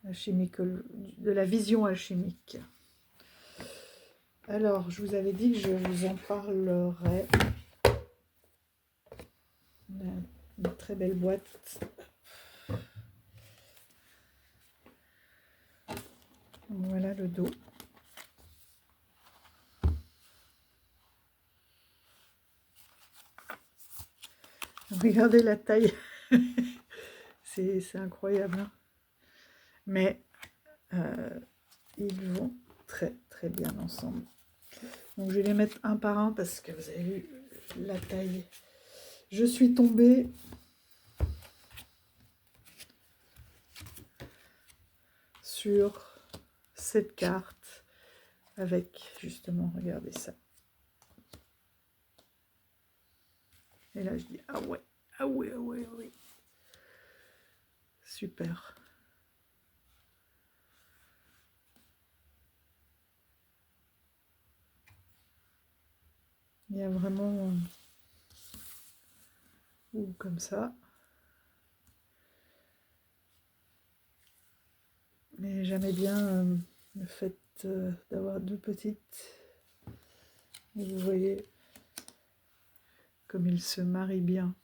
De la vision alchimique. Alors, je vous avais dit que je vous en parlerai. On a une très belle boîte. Voilà le dos. Regardez la taille. C'est incroyable. Hein, mais ils vont très très bien ensemble. Donc je vais les mettre un par un parce que vous avez vu la taille. Je suis tombée sur cette carte avec justement, regardez ça. Et là je dis ah ouais, ah ouais, ah ouais, ah ouais. Super. Il y a vraiment ou comme ça. Mais j'aimais bien le fait d'avoir deux petites. Et vous voyez comme ils se marient bien.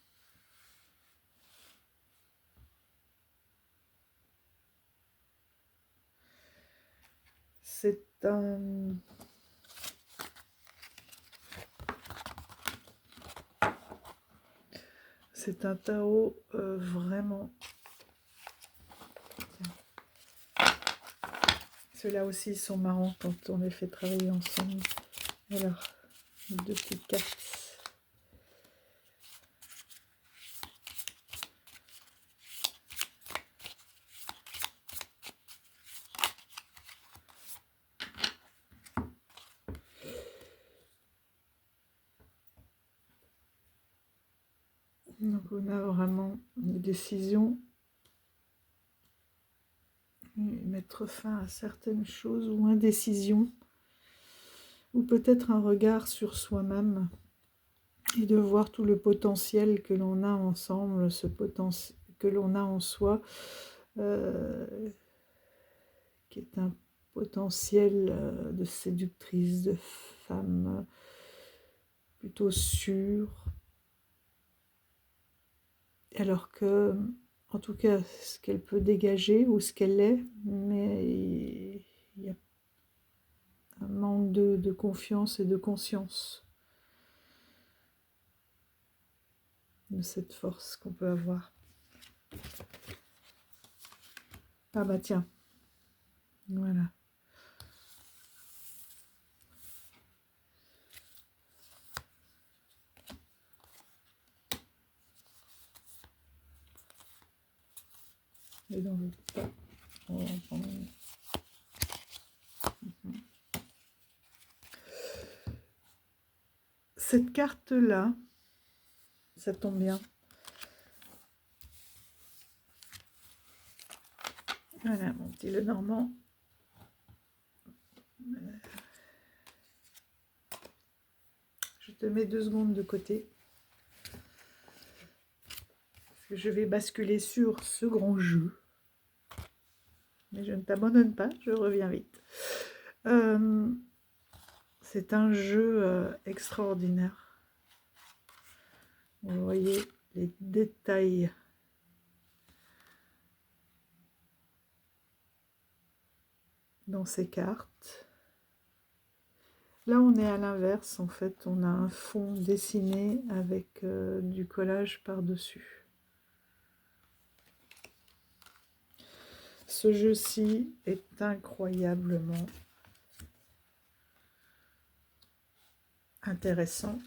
C'est un C'est un tarot vraiment... Ceux-là aussi sont marrants quand on les fait travailler ensemble. Alors, 2 petites cartes. Donc on a vraiment une décision, mettre fin à certaines choses ou indécision, ou peut-être un regard sur soi-même et de voir tout le potentiel que l'on a ensemble, ce potentiel que l'on a en soi, qui est un potentiel de séductrice, de femme plutôt sûre, alors que, en tout cas, ce qu'elle peut dégager ou ce qu'elle est, mais il y a un manque de confiance et de conscience de cette force qu'on peut avoir. Ah bah tiens, voilà. Et dans le tas, on va en prendre une. Cette carte-là, ça tombe bien. Voilà, mon petit Lenormand. Je te mets 2 secondes de côté. Parce que je vais basculer sur ce grand jeu. Mais je ne t'abandonne pas, je reviens vite. C'est un jeu extraordinaire. Vous voyez les détails dans ces cartes. Là, on est à l'inverse. En fait, on a un fond dessiné avec du collage par-dessus. Ce jeu-ci est incroyablement intéressant.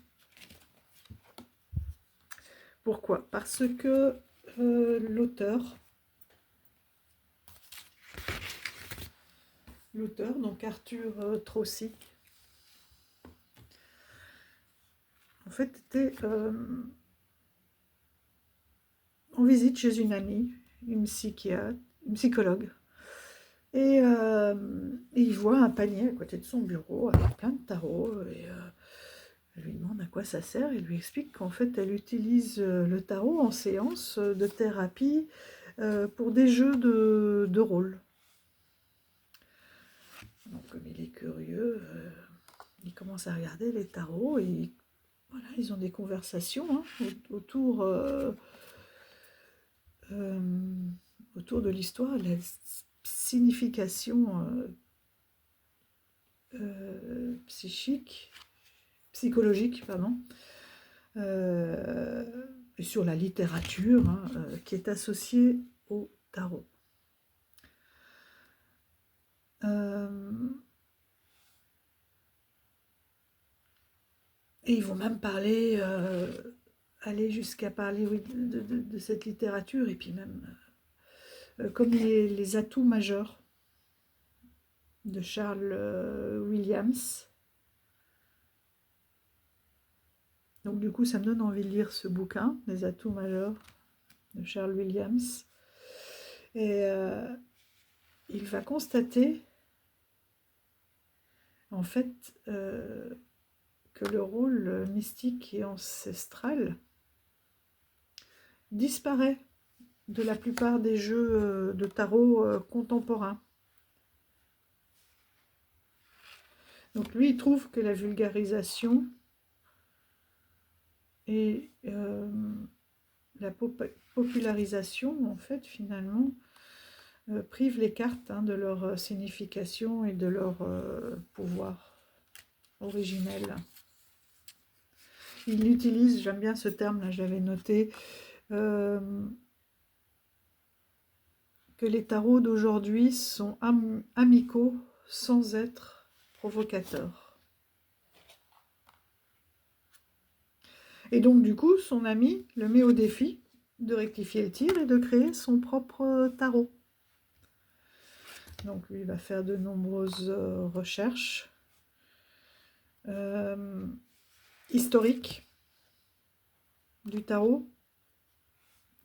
Pourquoi? Parce que l'auteur, donc Arthur Trausic, en fait, était en visite chez une amie, une psychologue, et il voit un panier à côté de son bureau avec plein de tarots, et elle lui demande à quoi ça sert, et lui explique qu'en fait elle utilise le tarot en séance de thérapie pour des jeux de rôle. Donc comme il est curieux, il commence à regarder les tarots et voilà, ils ont des conversations autour de l'histoire, la signification psychologique, pardon, et sur la littérature qui est associée au tarot. Et ils vont même parler, aller jusqu'à parler de cette littérature, et puis même comme les atouts majeurs de Charles Williams. Donc du coup, ça me donne envie de lire ce bouquin, Les atouts majeurs de Charles Williams. Et il va constater, en fait, que le rôle mystique et ancestral disparaît de la plupart des jeux de tarot contemporains. Donc lui, il trouve que la vulgarisation et la popularisation, en fait, finalement, prive les cartes de leur signification et de leur pouvoir originel. Il utilise, j'aime bien ce terme, là j'avais noté, euh, que les tarots d'aujourd'hui sont amicaux sans être provocateurs. Et donc du coup, son ami le met au défi de rectifier le tir et de créer son propre tarot. Donc lui, il va faire de nombreuses recherches historiques du tarot.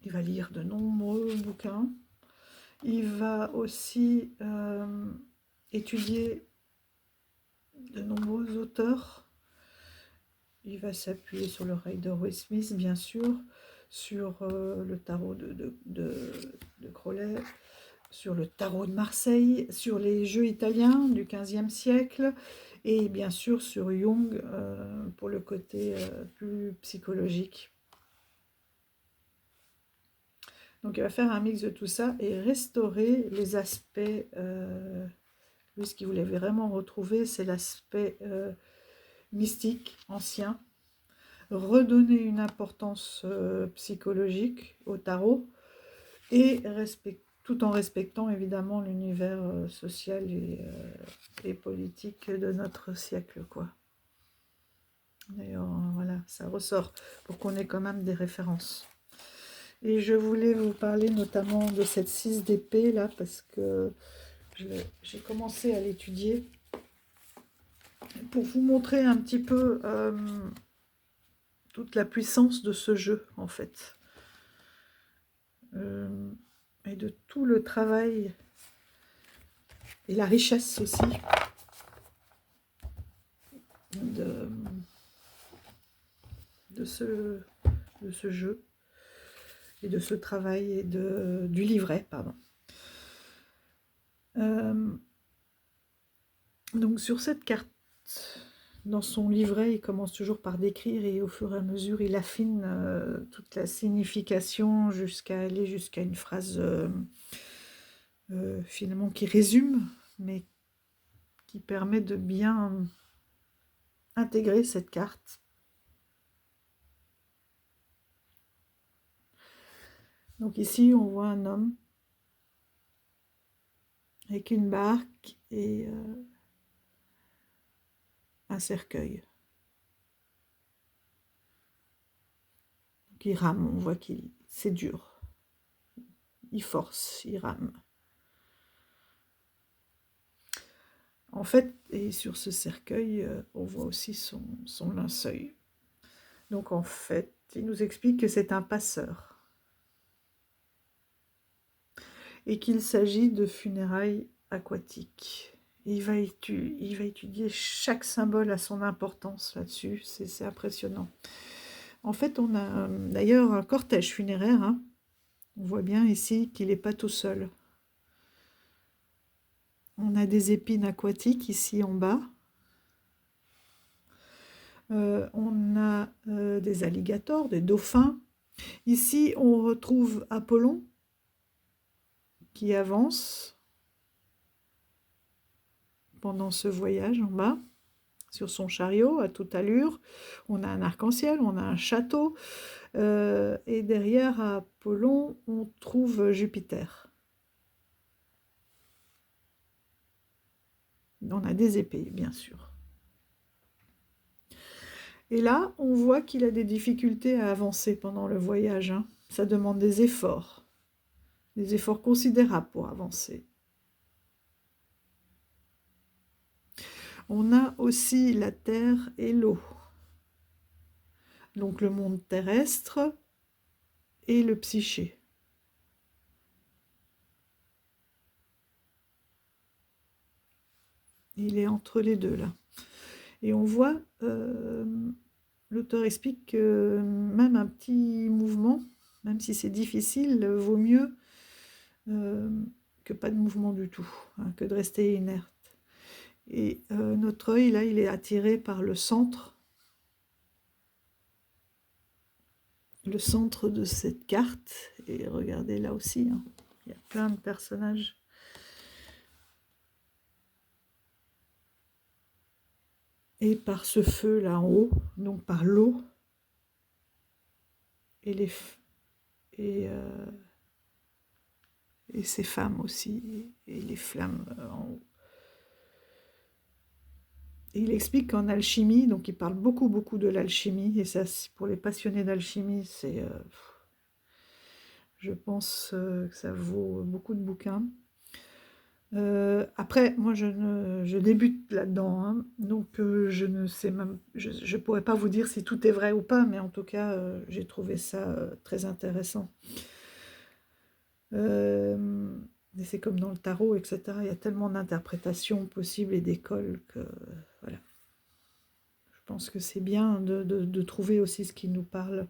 Il va lire de nombreux bouquins. Il va aussi étudier de nombreux auteurs. Il va s'appuyer sur le Rider-Waite-Smith, bien sûr, sur le tarot de Crowley, sur le tarot de Marseille, sur les jeux italiens du XVe siècle, et bien sûr sur Jung pour le côté plus psychologique. Donc il va faire un mix de tout ça et restaurer les aspects. Lui, ce qu'il voulait vraiment retrouver, c'est l'aspect mystique, ancien. Redonner une importance psychologique au tarot et tout en respectant évidemment l'univers social et politique de notre siècle, quoi. D'ailleurs, voilà, ça ressort pour qu'on ait quand même des références. Et je voulais vous parler notamment de cette 6 d'épée là, parce que j'ai commencé à l'étudier pour vous montrer un petit peu toute la puissance de ce jeu, en fait. Et de tout le travail et la richesse aussi de ce jeu et de ce travail et du livret, pardon. Donc sur cette carte, dans son livret, il commence toujours par décrire et au fur et à mesure, il affine toute la signification jusqu'à aller jusqu'à une phrase finalement qui résume, mais qui permet de bien intégrer cette carte. Donc ici, on voit un homme avec une barque et un cercueil. Donc il rame, on voit qu'il c'est dur. Il force, il rame. En fait, et sur ce cercueil, on voit aussi son linceul. Donc en fait, il nous explique que c'est un passeur et qu'il s'agit de funérailles aquatiques. Et il va étudier chaque symbole à son importance là-dessus, c'est impressionnant. En fait, on a d'ailleurs un cortège funéraire, hein. On voit bien ici qu'il n'est pas tout seul. On a des épines aquatiques ici en bas. On a des alligators, des dauphins. Ici, on retrouve Apollon qui avance pendant ce voyage en bas, sur son chariot à toute allure. On a un arc-en-ciel, on a un château. Et derrière Apollon, on trouve Jupiter. On a des épées, bien sûr. Et là, on voit qu'il a des difficultés à avancer pendant le voyage, hein. Ça demande des efforts considérables pour avancer. On a aussi la terre et l'eau. Donc le monde terrestre et le psyché. Il est entre les deux là. Et on voit, l'auteur explique que même un petit mouvement, même si c'est difficile, vaut mieux que pas de mouvement du tout, hein, que de rester inerte. Et notre œil, là, il est attiré par le centre de cette carte. Et regardez là aussi, hein, il y a plein de personnages. Et par ce feu là en haut, donc par l'eau et et, et ces femmes aussi, et les flammes en haut. Et il explique qu'en alchimie, donc il parle beaucoup de l'alchimie, et ça, pour les passionnés d'alchimie, c'est, je pense que ça vaut beaucoup de bouquins. Après, moi, je débute là-dedans, hein, donc je ne sais même, je pourrais pas vous dire si tout est vrai ou pas, mais en tout cas, j'ai trouvé ça très intéressant. Et c'est comme dans le tarot, etc. Il y a tellement d'interprétations possibles et d'écoles que, voilà. Je pense que c'est bien de trouver aussi ce qui nous parle.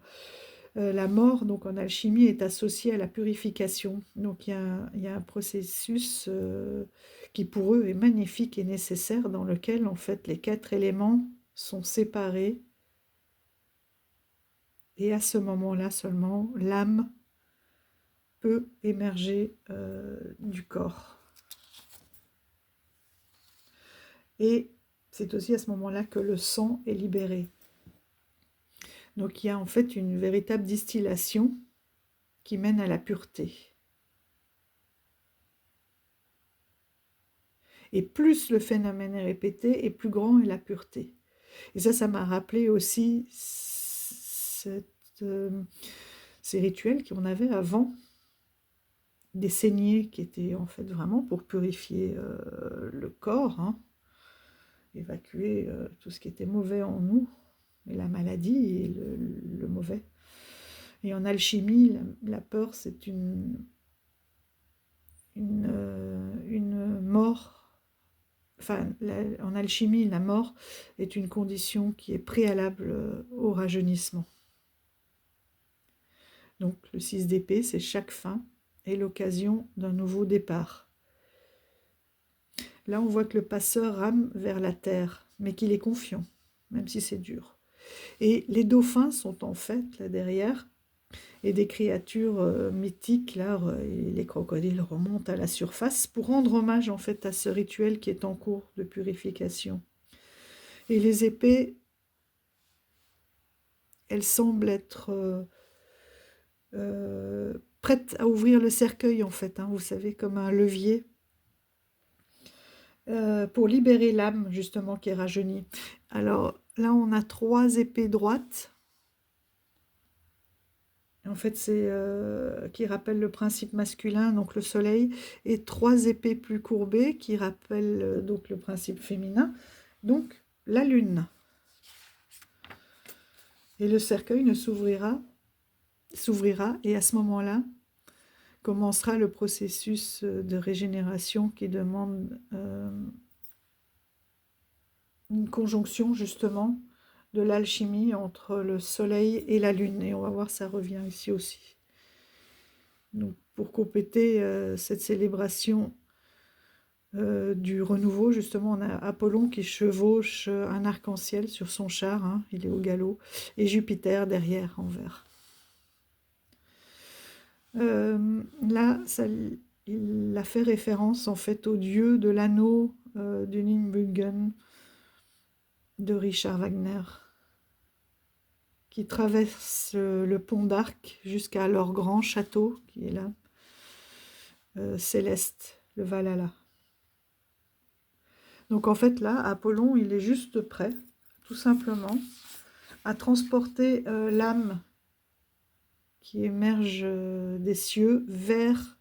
La mort, donc en alchimie, est associée à la purification. Donc il y a un processus qui pour eux est magnifique et nécessaire, dans lequel en fait les 4 éléments sont séparés. Et à ce moment-là seulement, l'âme peut émerger du corps. Et c'est aussi à ce moment-là que le sang est libéré. Donc il y a en fait une véritable distillation qui mène à la pureté. Et plus le phénomène est répété, et plus grand est la pureté. Et ça m'a rappelé aussi ces rituels qu'on avait avant, des saignées qui étaient en fait vraiment pour purifier le corps, hein, évacuer tout ce qui était mauvais en nous, et la maladie et le mauvais. Et en alchimie, la peur, c'est une mort. Enfin, en alchimie, la mort est une condition qui est préalable au rajeunissement. Donc le 6 d'épée, c'est chaque fin est l'occasion d'un nouveau départ. Là, on voit que le passeur rame vers la terre, mais qu'il est confiant, même si c'est dur. Et les dauphins sont en fait, là derrière, et des créatures mythiques, là, et les crocodiles remontent à la surface pour rendre hommage en fait à ce rituel qui est en cours de purification. Et les épées, elles semblent être prêtes à ouvrir le cercueil en fait, hein, vous savez, comme un levier, pour libérer l'âme justement qui est rajeunie. Alors là, on a 3 épées droites. En fait, c'est qui rappelle le principe masculin, donc le soleil, et 3 épées plus courbées qui rappellent donc le principe féminin, donc la lune. Et le cercueil ne s'ouvrira, et à ce moment-là commencera le processus de régénération qui demande une conjonction justement de l'alchimie entre le soleil et la lune. Et on va voir, ça revient ici aussi. Donc, pour compléter cette célébration du renouveau, justement, on a Apollon qui chevauche un arc-en-ciel sur son char, hein, il est au galop, et Jupiter derrière en vert. Là, il a fait référence en fait au dieu de l'anneau du Nibelungen de Richard Wagner, qui traverse le pont d'Arc jusqu'à leur grand château, qui est là, céleste, le Valhalla. Donc en fait là, Apollon, il est juste prêt, tout simplement, à transporter l'âme qui émerge des cieux vers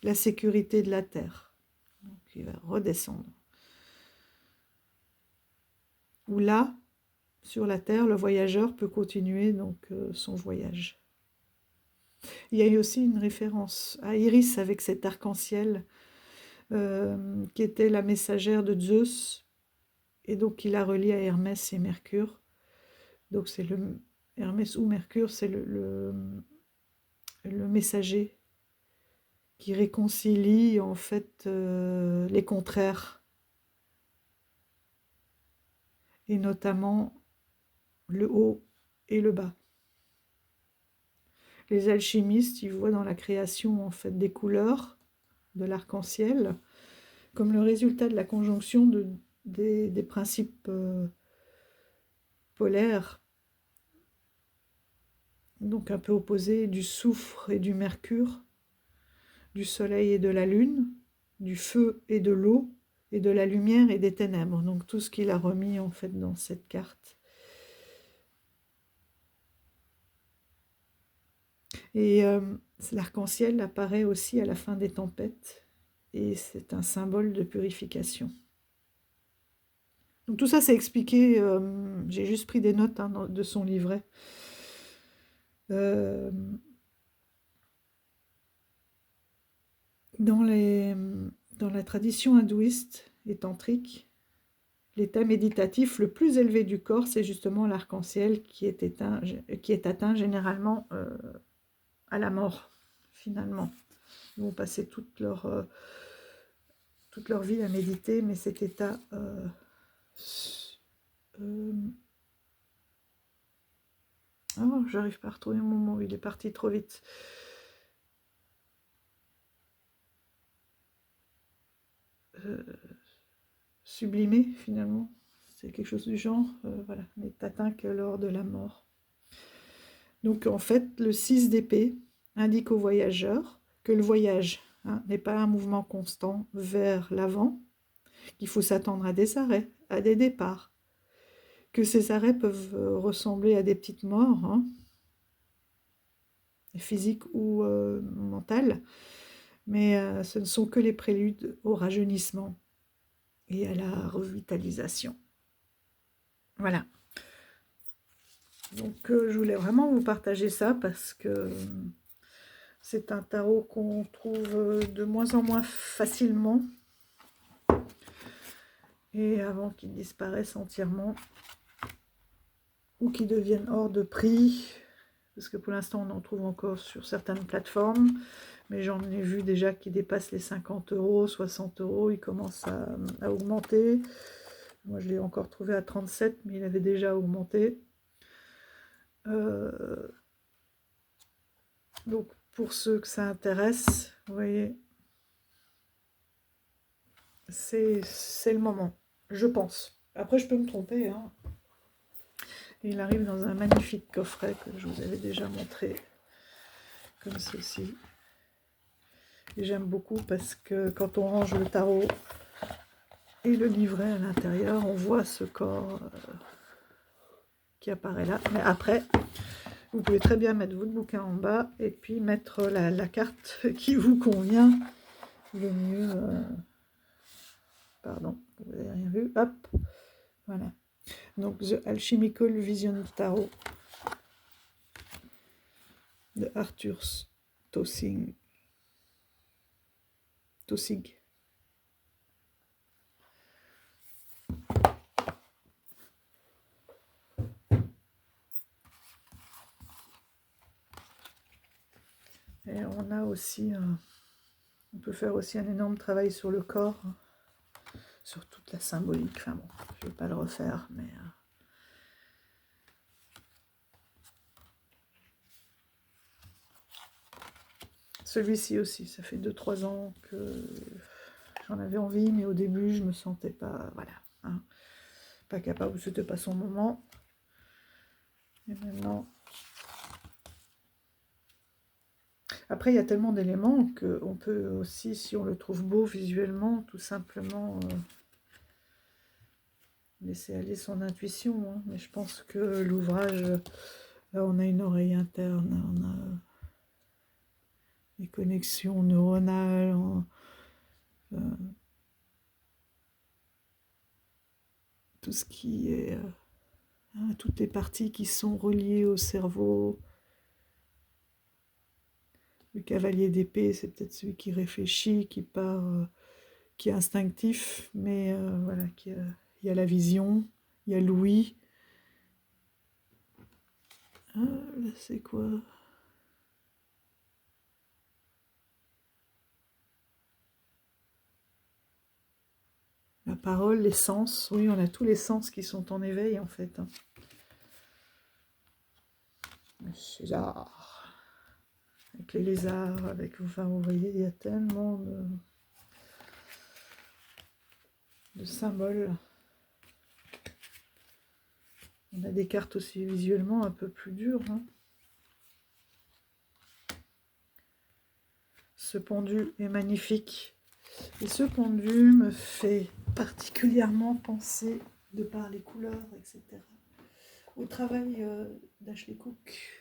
la sécurité de la terre. Donc il va redescendre. Où là, sur la terre, le voyageur peut continuer donc son voyage. Il y a eu aussi une référence à Iris avec cet arc-en-ciel qui était la messagère de Zeus, et donc il a relié à Hermès et Mercure. Donc c'est le Hermès ou Mercure, c'est le messager qui réconcilie en fait les contraires, et notamment le haut et le bas. Les alchimistes, ils voient dans la création en fait des couleurs de l'arc-en-ciel comme le résultat de la conjonction des principes polaires donc un peu opposé du soufre et du mercure, du soleil et de la lune, du feu et de l'eau, et de la lumière et des ténèbres. Donc tout ce qu'il a remis en fait dans cette carte. Et l'arc-en-ciel apparaît aussi à la fin des tempêtes, et c'est un symbole de purification. Donc tout ça c'est expliqué, j'ai juste pris des notes hein, de son livret. Dans la tradition hindouiste et tantrique, l'état méditatif le plus élevé du corps, c'est justement l'arc-en-ciel qui est atteint généralement à la mort, finalement. Ils vont passer toute leur vie à méditer, mais cet état... Oh, j'arrive pas à retrouver mon mot, il est parti trop vite. Sublimé, finalement. C'est quelque chose du genre. Voilà, n'est atteint que lors de la mort. Donc, en fait, le 6 d'épée indique aux voyageurs que le voyage n'est pas un mouvement constant vers l'avant, qu'il faut s'attendre à des arrêts, à des départs, que ces arrêts peuvent ressembler à des petites morts, hein, physiques ou mentales, mais ce ne sont que les préludes au rajeunissement et à la revitalisation. Voilà. Donc je voulais vraiment vous partager ça parce que c'est un tarot qu'on trouve de moins en moins facilement. Et avant qu'il disparaisse entièrement ou qu'il devienne hors de prix, parce que pour l'instant on en trouve encore sur certaines plateformes, mais j'en ai vu déjà qui dépassent les 50 €, 60 €, il commence à augmenter. Moi je l'ai encore trouvé à 37, mais il avait déjà augmenté. Donc pour ceux que ça intéresse, vous voyez, c'est le moment, je pense. Après je peux me tromper, hein. Il arrive dans un magnifique coffret que je vous avais déjà montré, comme ceci. Et j'aime beaucoup parce que quand on range le tarot et le livret à l'intérieur, on voit ce corps qui apparaît là. Mais après, vous pouvez très bien mettre votre bouquin en bas et puis mettre la carte qui vous convient le mieux. Pardon, vous n'avez rien vu. Hop, voilà. Donc, The Alchemical Vision Tarot de Arthur Tossig. Et on a aussi, on peut faire aussi un énorme travail sur le corps, sur toute la symbolique. Enfin bon, je ne vais pas le refaire, mais... Celui-ci aussi, ça fait 2-3 ans que j'en avais envie, mais au début, je me sentais pas, voilà, hein, pas capable, c'était pas son moment. Et maintenant... Après, il y a tellement d'éléments qu'on peut aussi, si on le trouve beau visuellement, tout simplement laisser aller son intuition. Hein. Mais je pense que l'ouvrage, là, on a une oreille interne, on a des connexions neuronales, tout ce qui est... toutes les parties qui sont reliées au cerveau. Le cavalier d'épée, c'est peut-être celui qui réfléchit, qui part, qui est instinctif, mais voilà, il y a la vision, il y a l'ouïe. Ah, là, c'est quoi? La parole, les sens. Oui, on a tous les sens qui sont en éveil, en fait. Hein. César. Avec les lézards, avec... Enfin, vous voyez, il y a tellement de symboles. On a des cartes aussi visuellement un peu plus dures. Hein. Ce pendu est magnifique. Et ce pendu me fait particulièrement penser, de par les couleurs, etc., au travail d'Ashley Cook.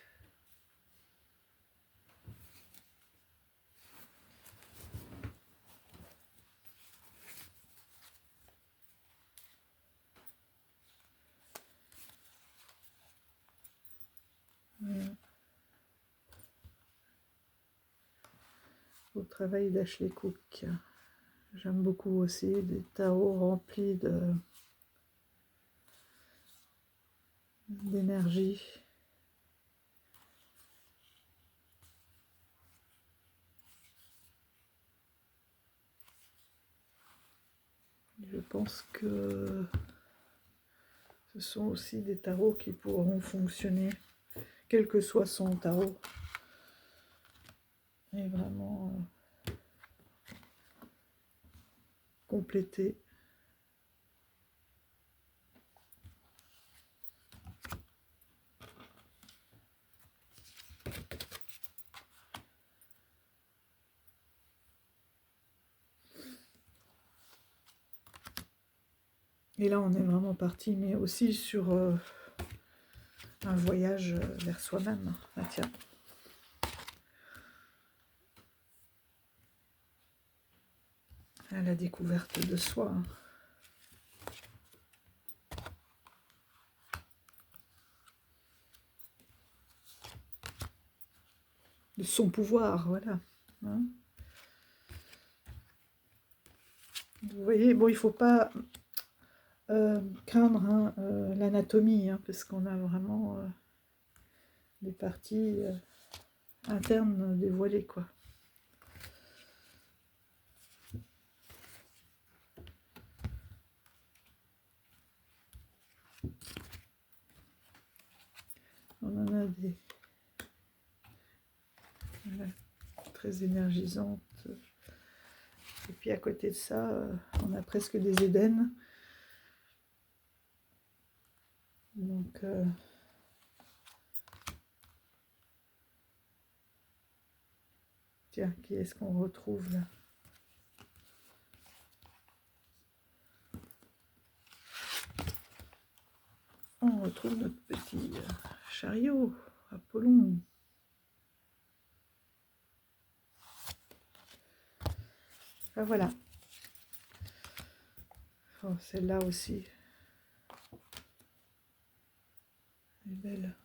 Au travail d'Ashley Cook. J'aime beaucoup aussi des tarots remplis d'énergie. Je pense que ce sont aussi des tarots qui pourront fonctionner, quel que soit son tarot. Et vraiment compléter. Et là, on est vraiment parti, mais aussi sur un voyage vers soi-même. Ah, tiens. À la découverte de soi. De son pouvoir, voilà. Hein, vous voyez, bon, il ne faut pas craindre hein, l'anatomie, hein, parce qu'on a vraiment des parties internes dévoilées, quoi. On en a des voilà, très énergisantes. Et puis à côté de ça, on a presque des Éden. Donc, tiens, qui est-ce qu'on retrouve là? On retrouve notre petit chariot, Apollon. Ah, voilà. Oh, celle-là aussi. Elle est belle.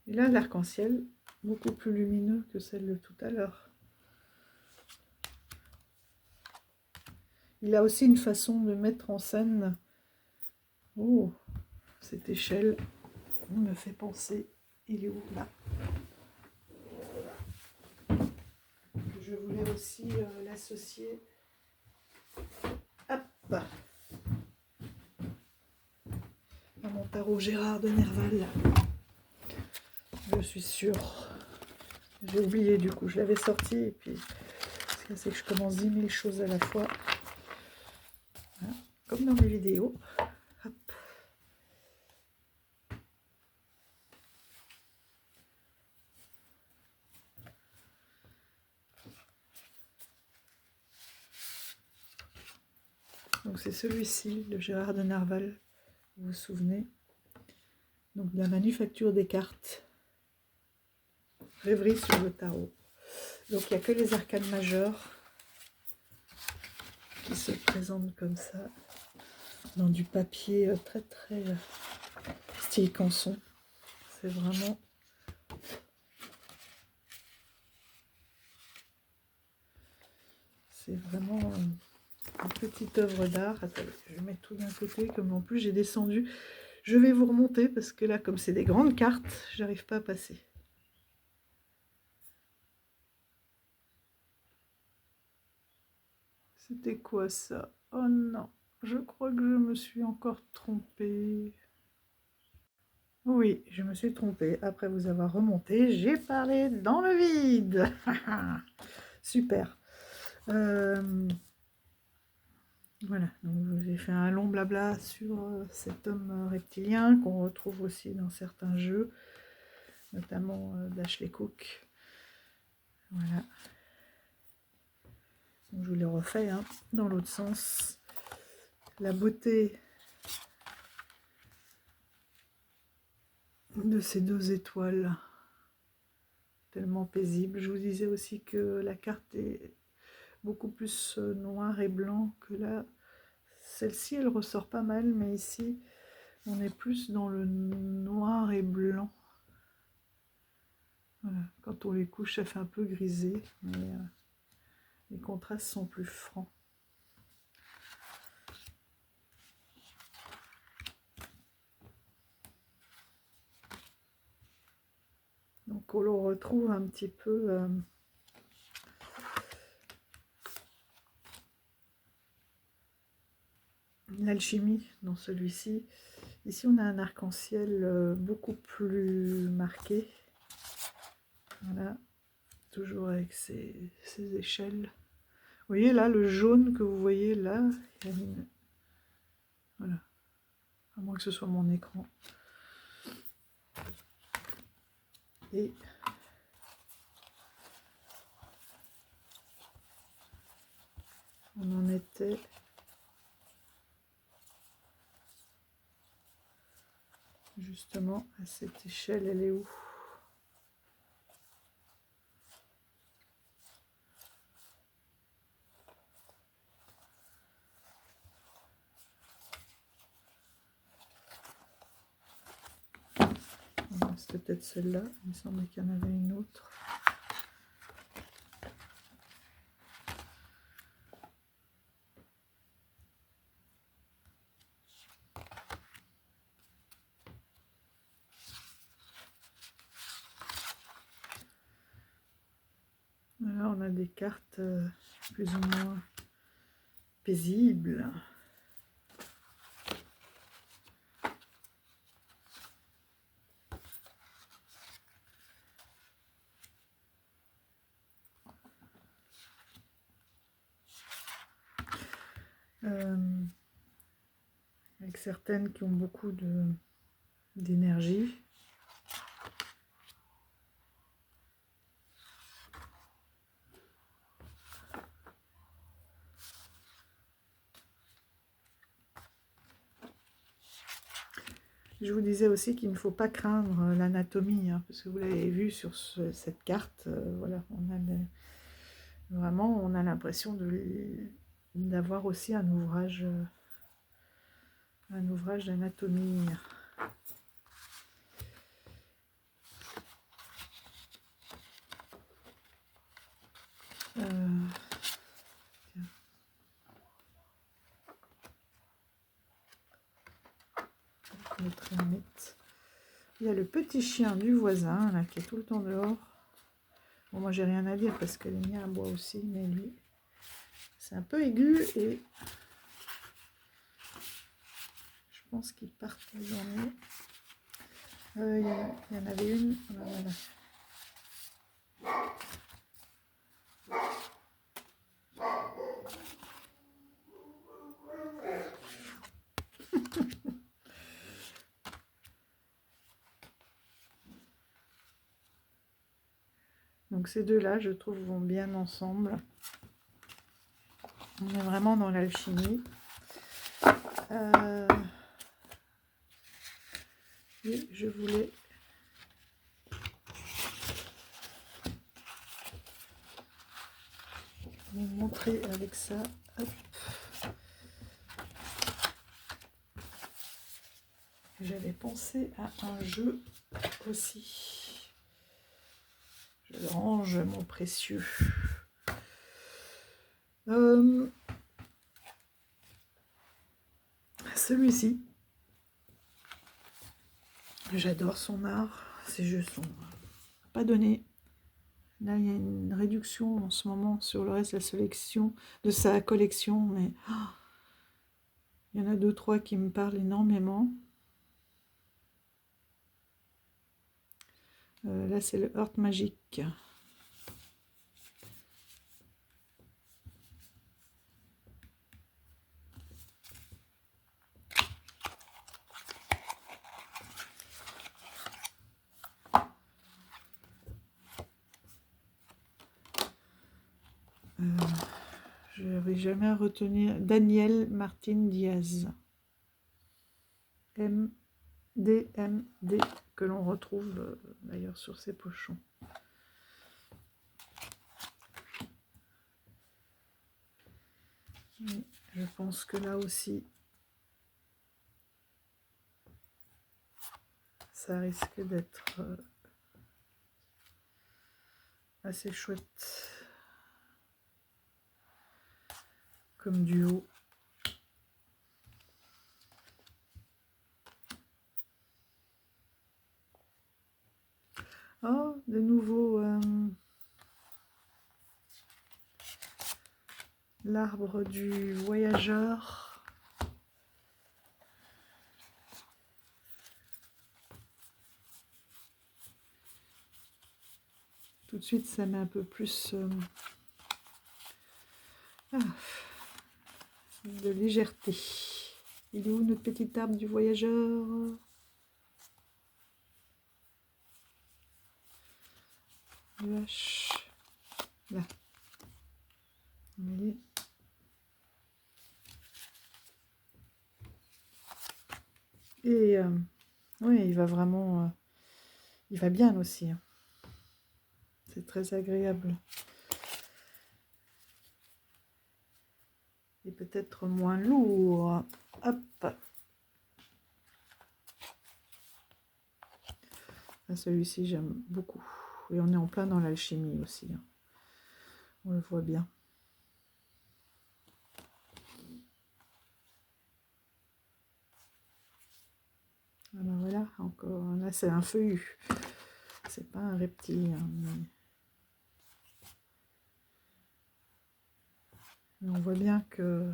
Et là, l'arc-en-ciel, beaucoup plus lumineux que celle de tout à l'heure. Il a aussi une façon de mettre en scène. Oh, cette échelle me fait penser. Il est où là? Je voulais aussi l'associer. Hop, à mon tarot Gérard de Nerval. Je suis sûre. J'ai oublié du coup, je l'avais sorti et puis c'est que je commence 10 000 choses à la fois. Voilà. Comme dans mes vidéos. Hop. Donc c'est celui-ci, le Gérard de Nerval, vous vous souvenez. Donc de la manufacture des cartes. Rêverie sur le tarot. Donc il n'y a que les arcanes majeures qui se présentent comme ça, dans du papier très très style canson. C'est vraiment... C'est vraiment une petite œuvre d'art. Attendez, je vais mettre tout d'un côté, comme en plus j'ai descendu. Je vais vous remonter parce que là, comme c'est des grandes cartes, j'arrive pas à passer. C'était quoi ça? Oh non, je crois que je me suis encore trompée. Oui, je me suis trompée. Après vous avoir remonté, j'ai parlé dans le vide. Super. Voilà, donc je vous ai fait un long blabla sur cet homme reptilien qu'on retrouve aussi dans certains jeux, notamment d'Ashley Cook. Voilà. Donc je vous l'ai refait hein, dans l'autre sens. La beauté de ces deux étoiles, tellement paisible. Je vous disais aussi que la carte est beaucoup plus noir et blanc que là. Celle-ci, elle ressort pas mal, mais ici, on est plus dans le noir et blanc. Voilà. Quand on les couche, ça fait un peu grisé, mais les contrastes sont plus francs. Donc on le retrouve un petit peu l'alchimie dans celui-ci. Ici on a un arc-en-ciel beaucoup plus marqué. Voilà, toujours avec ces échelles. Vous voyez là, le jaune que vous voyez là, il y a une... voilà, à moins que ce soit mon écran. Et on en était justement à cette échelle, elle est où? C'était peut-être celle-là, il me semblait qu'il y en avait une autre. Là, on a des cartes plus ou moins paisibles. Avec certaines qui ont beaucoup d'énergie. Je vous disais aussi qu'il ne faut pas craindre l'anatomie, hein, parce que vous l'avez vu sur cette carte, voilà, on a vraiment on a l'impression d'avoir aussi un ouvrage d'anatomie. Il y a le petit chien du voisin là, qui est tout le temps dehors. Bon, moi j'ai rien à dire parce que les miens aboient aussi, mais lui c'est un peu aigu et je pense qu'il part la journée. Il y en avait une, voilà. Donc ces deux-là, je trouve, vont bien ensemble. On est vraiment dans l'alchimie. Et je voulais vous montrer avec ça. Hop. J'avais pensé à un jeu aussi. Je range mon précieux. Celui-ci, j'adore son art. Ces jeux sont pas donnés. Là, il y a une réduction en ce moment sur le reste de sa collection, mais il y en a 2-3 qui me parlent énormément. Là, c'est le Heart Magic. Je n'arrive jamais à retenir. Daniel Martin Diaz. MDMD, que l'on retrouve d'ailleurs sur ses pochons. Et je pense que là aussi, ça risque d'être assez chouette comme duo. Oh, de nouveau, l'arbre du voyageur. Tout de suite, ça met un peu plus de légèreté. Il est où notre petit arbre du voyageur? Vache. Là. Voyez. Et oui, il va vraiment... il va bien aussi. Hein. C'est très agréable. Et peut-être moins lourd. Hop. Celui-ci, j'aime beaucoup. Et on est en plein dans l'alchimie aussi. Hein. On le voit bien. Alors voilà, encore. Là, c'est un feuillu. C'est pas un reptile. Hein, mais on voit bien que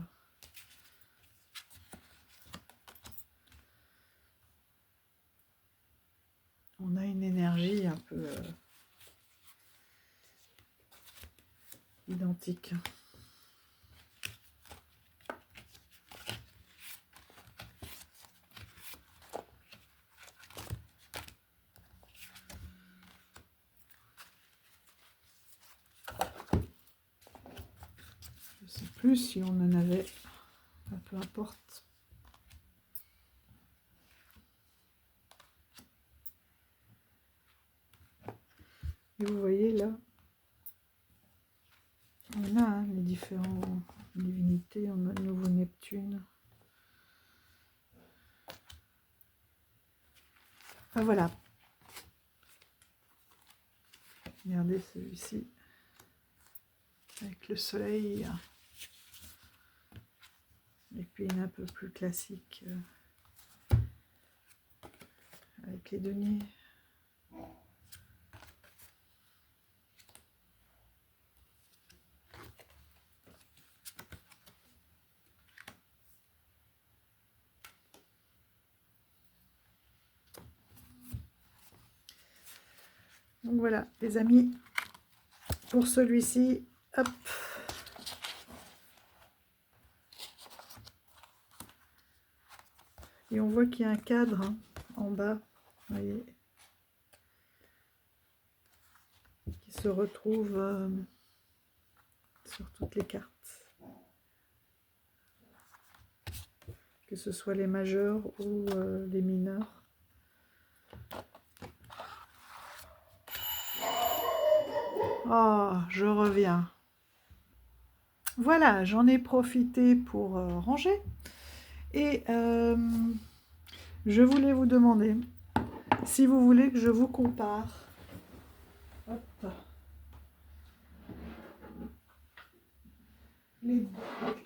on a une énergie un peu identique. Je sais plus si on en avait, peu importe. Et vous voyez là, on a hein, les différentes divinités, on a le nouveau Neptune. Ah voilà. Regardez celui-ci. Avec le soleil. Et puis une un peu plus classique. Avec les deniers. Donc voilà, les amis, pour celui-ci, hop. Et on voit qu'il y a un cadre hein, en bas, vous voyez, qui se retrouve sur toutes les cartes. Que ce soit les majeurs ou les mineurs. Oh, je reviens. Voilà, j'en ai profité pour ranger. Et je voulais vous demander si vous voulez que je vous compare hop,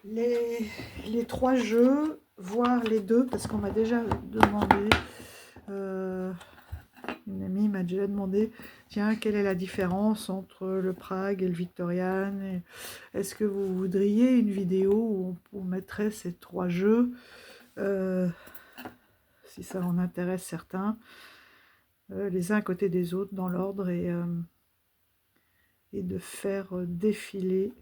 les trois jeux, voire les deux, parce qu'on m'a déjà demandé, une amie m'a déjà demandé, tiens, quelle est la différence entre le Prague et le Victorian? Est-ce que vous voudriez une vidéo où on mettrait ces trois jeux, si ça en intéresse certains, les uns à côté des autres dans l'ordre, et de faire défiler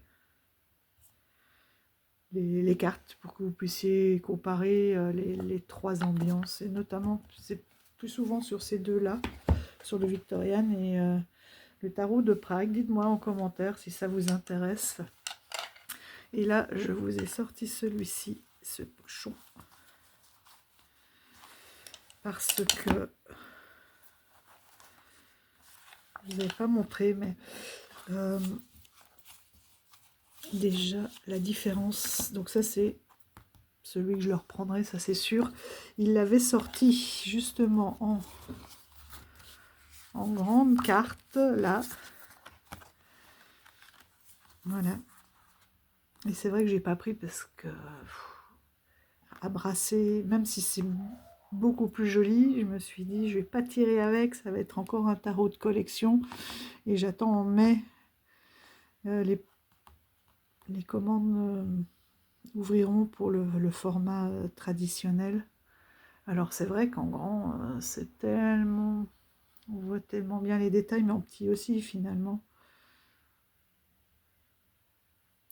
les cartes pour que vous puissiez comparer les trois ambiances, et notamment c'est plus souvent sur ces deux-là, sur le Victorian et le tarot de Prague. Dites-moi en commentaire si ça vous intéresse. Et là, je vous ai sorti celui-ci, ce pochon. Parce que je ne vous ai pas montré, mais déjà la différence. Donc ça, c'est celui que je leur prendrai, ça c'est sûr. Il l'avait sorti justement en grande carte, là. Voilà. Et c'est vrai que j'ai pas pris parce que à brasser, même si c'est beaucoup plus joli, je me suis dit je vais pas tirer avec, ça va être encore un tarot de collection. Et j'attends en mai les commandes ouvriront pour le format traditionnel. Alors c'est vrai qu'en grand, c'est tellement... On voit tellement bien les détails, mais en petit aussi finalement.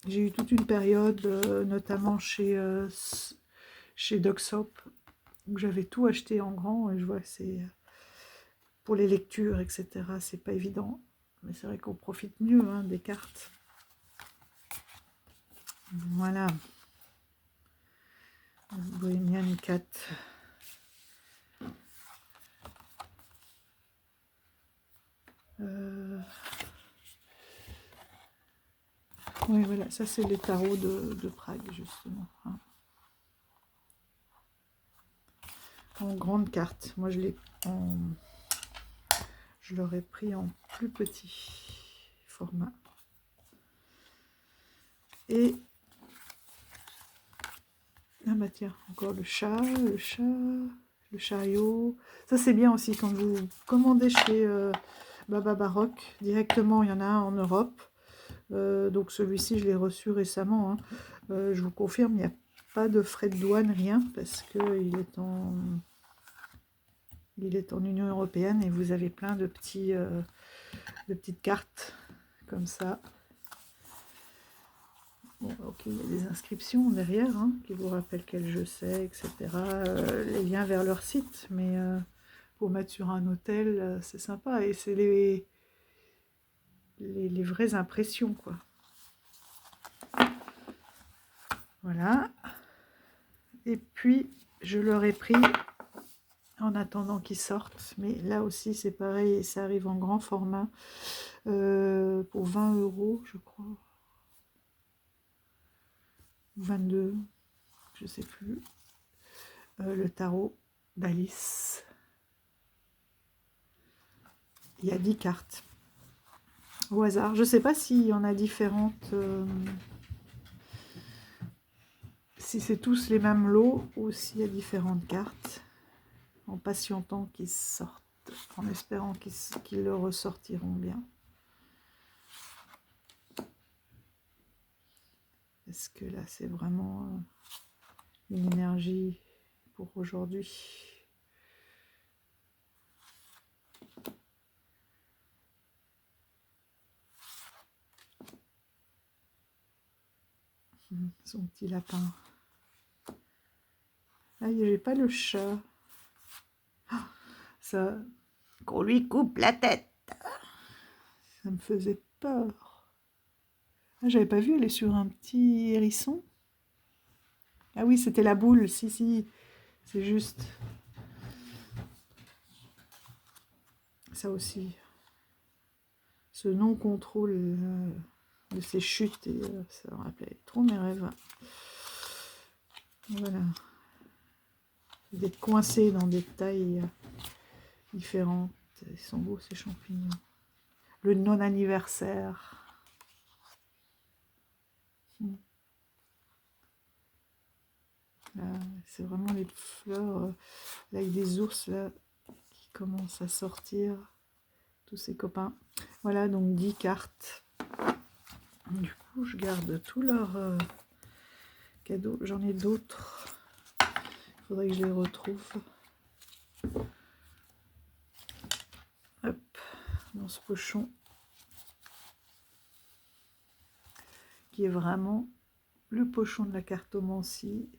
J'ai eu toute une période, notamment chez Doc Soap, où j'avais tout acheté en grand, et je vois que c'est pour les lectures, etc. C'est pas évident, mais c'est vrai qu'on profite mieux hein, des cartes. Voilà. Bohemian Cat. Oui, voilà, ça c'est les tarots de Prague, justement. Hein. En grande carte. Moi, je l'aurais pris en plus petit format. Et ah bah tiens, encore le chariot. Ça c'est bien aussi quand vous commandez chez Baba Baroque. Directement, il y en a un en Europe. Donc celui-ci, je l'ai reçu récemment. Hein. Je vous confirme, il n'y a pas de frais de douane, rien, parce qu'il est en Union Européenne et vous avez plein de petites cartes comme ça. Bon, ok, il y a des inscriptions derrière hein, qui vous rappellent quel jeu c'est, etc. Les liens vers leur site, mais pour mettre sur un hôtel, c'est sympa. Et c'est les vraies impressions, quoi. Voilà. Et puis, je leur ai pris en attendant qu'ils sortent. Mais là aussi, c'est pareil, ça arrive en grand format pour 20 €, je crois. 22, je sais plus. Le tarot d'Alice. Il y a 10 cartes. Au hasard. Je ne sais pas s'il y en a différentes. Si c'est tous les mêmes lots ou s'il y a différentes cartes. En patientant qu'ils sortent. En espérant qu'ils le ressortiront bien. Parce que là, c'est vraiment une énergie pour aujourd'hui. Son petit lapin. Ah, j'ai pas le chat. Ah, ça, qu'on lui coupe la tête. Ça me faisait peur. Ah, j'avais pas vu, elle est sur un petit hérisson. Ah oui, c'était la boule, si, c'est juste. Ça aussi. Ce non-contrôle de ces chutes, et ça me rappelait trop mes rêves. Voilà. D'être coincé dans des tailles différentes. Ils sont beaux ces champignons. Le non-anniversaire. C'est vraiment les fleurs là, avec des ours là qui commencent à sortir. Tous ces copains. Voilà, donc 10 cartes. Du coup, je garde tous leurs cadeaux. J'en ai d'autres. Il faudrait que je les retrouve. Hop, dans ce pochon. Qui est vraiment le pochon de la cartomancie.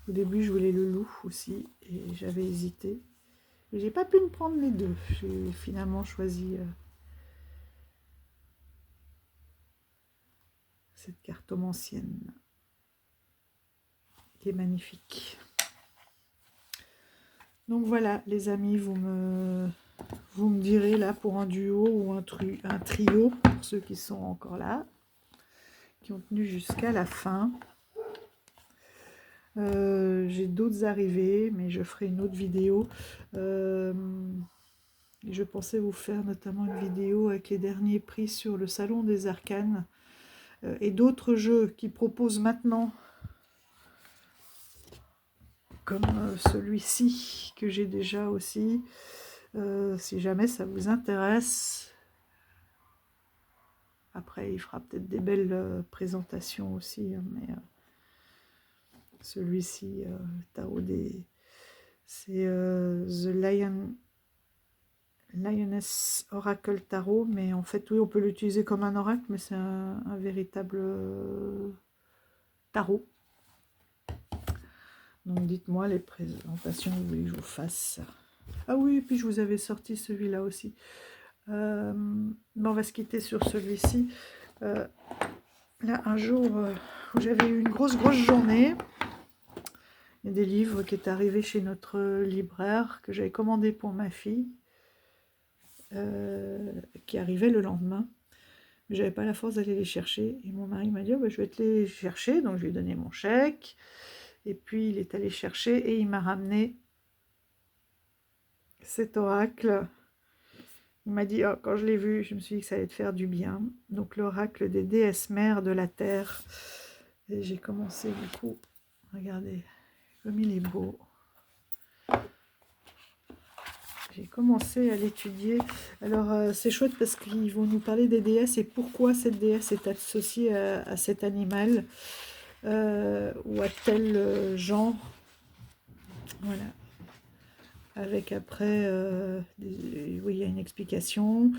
Au début, je voulais le loup aussi. Et j'avais hésité. Et j'ai pas pu me prendre les deux. J'ai finalement choisi... cette cartomancienne qui est magnifique. Donc voilà les amis, vous me direz là pour un duo ou un trio, pour ceux qui sont encore là, qui ont tenu jusqu'à la fin. J'ai d'autres arrivées, mais je ferai une autre vidéo. Je pensais vous faire notamment une vidéo avec les derniers prix sur le Salon des Arcanes et d'autres jeux qui proposent maintenant, comme celui-ci que j'ai déjà aussi. Si jamais ça vous intéresse. Après, il fera peut-être des belles présentations aussi, hein, mais celui-ci, tarot des... c'est The Lioness Oracle Tarot, mais en fait, oui, on peut l'utiliser comme un oracle, mais c'est un véritable tarot. Donc, dites-moi les présentations que vous voulez que je vous fasse. Ah oui, et puis je vous avais sorti celui-là aussi. On va se quitter sur celui-ci. Là, un jour où j'avais eu une grosse journée, il y a des livres qui est arrivé chez notre libraire, que j'avais commandé pour ma fille, qui arrivait le lendemain. Mais j'avais pas la force d'aller les chercher. Et mon mari m'a dit, oh, bah, je vais te les chercher. Donc je lui ai donné mon chèque. Et puis il est allé chercher et il m'a ramené cet oracle. Il m'a dit, oh, quand je l'ai vu, je me suis dit que ça allait te faire du bien. Donc l'oracle des déesses mères de la terre. Et j'ai commencé du coup, regardez, comme il est beau. J'ai commencé à l'étudier. Alors c'est chouette parce qu'ils vont nous parler des déesses et pourquoi cette déesse est associée à cet animal ou à tel genre. Voilà. Avec après, oui, il y a une explication.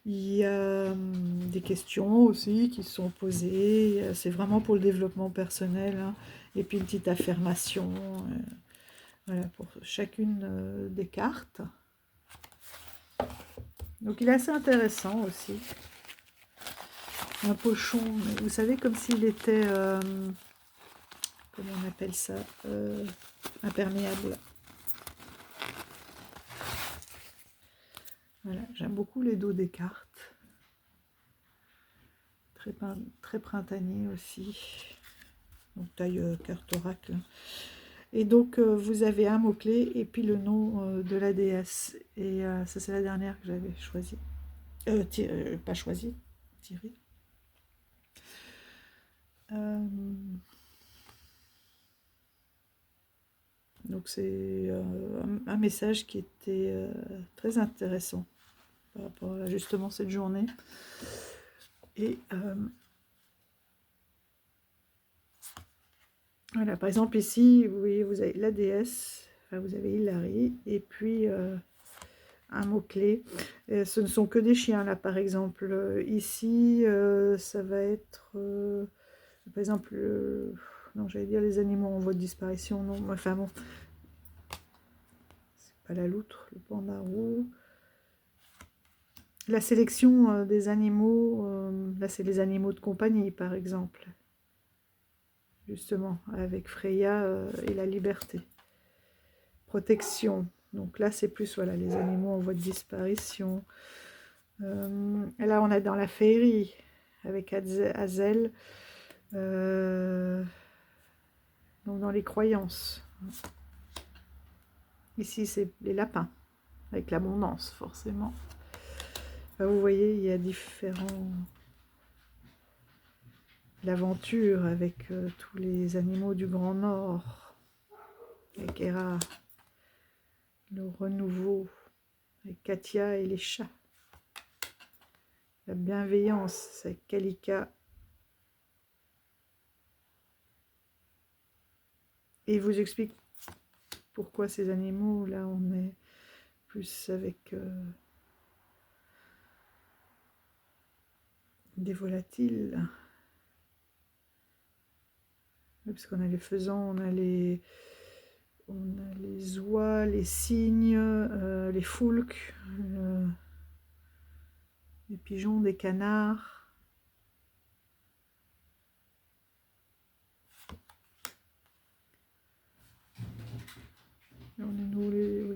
Il y a des questions aussi qui sont posées. C'est vraiment pour le développement personnel. Hein. Et puis une petite affirmation. Voilà, pour chacune des cartes. Donc il est assez intéressant aussi. Un pochon, mais vous savez, comme s'il était, comment on appelle ça, imperméable. Voilà, j'aime beaucoup les dos des cartes. Très printanier aussi. Donc taille carte oracle. Et donc vous avez un mot-clé et puis le nom de la déesse. Et ça c'est la dernière que j'avais choisie. Pas choisie, tirée. Donc c'est un message qui était très intéressant par rapport à justement cette journée. Et voilà, par exemple ici, vous voyez, vous avez la déesse, enfin, vous avez Hilary, et puis un mot-clé. Ce ne sont que des chiens là, par exemple. Ici, ça va être, par exemple, non, j'allais dire les animaux en voie de disparition, non, enfin bon. Pas la loutre, le pandarou. La sélection des animaux, là c'est les animaux de compagnie par exemple. Justement, avec Freya et la liberté. Protection. Donc là c'est plus voilà, les animaux en voie de disparition. Là on est dans la féerie avec Hazel. Donc dans les croyances. Ici c'est les lapins. Avec l'abondance forcément. Vous voyez, il y a différents... L'aventure avec tous les animaux du Grand Nord. Avec Hera. Le renouveau. Avec Katia et les chats. La bienveillance avec Kalika. Et il vous explique pourquoi ces animaux, là on est plus avec... des volatiles, parce qu'on a les faisans, on a les oies, les cygnes, les foulques, les pigeons, des canards, On est nous les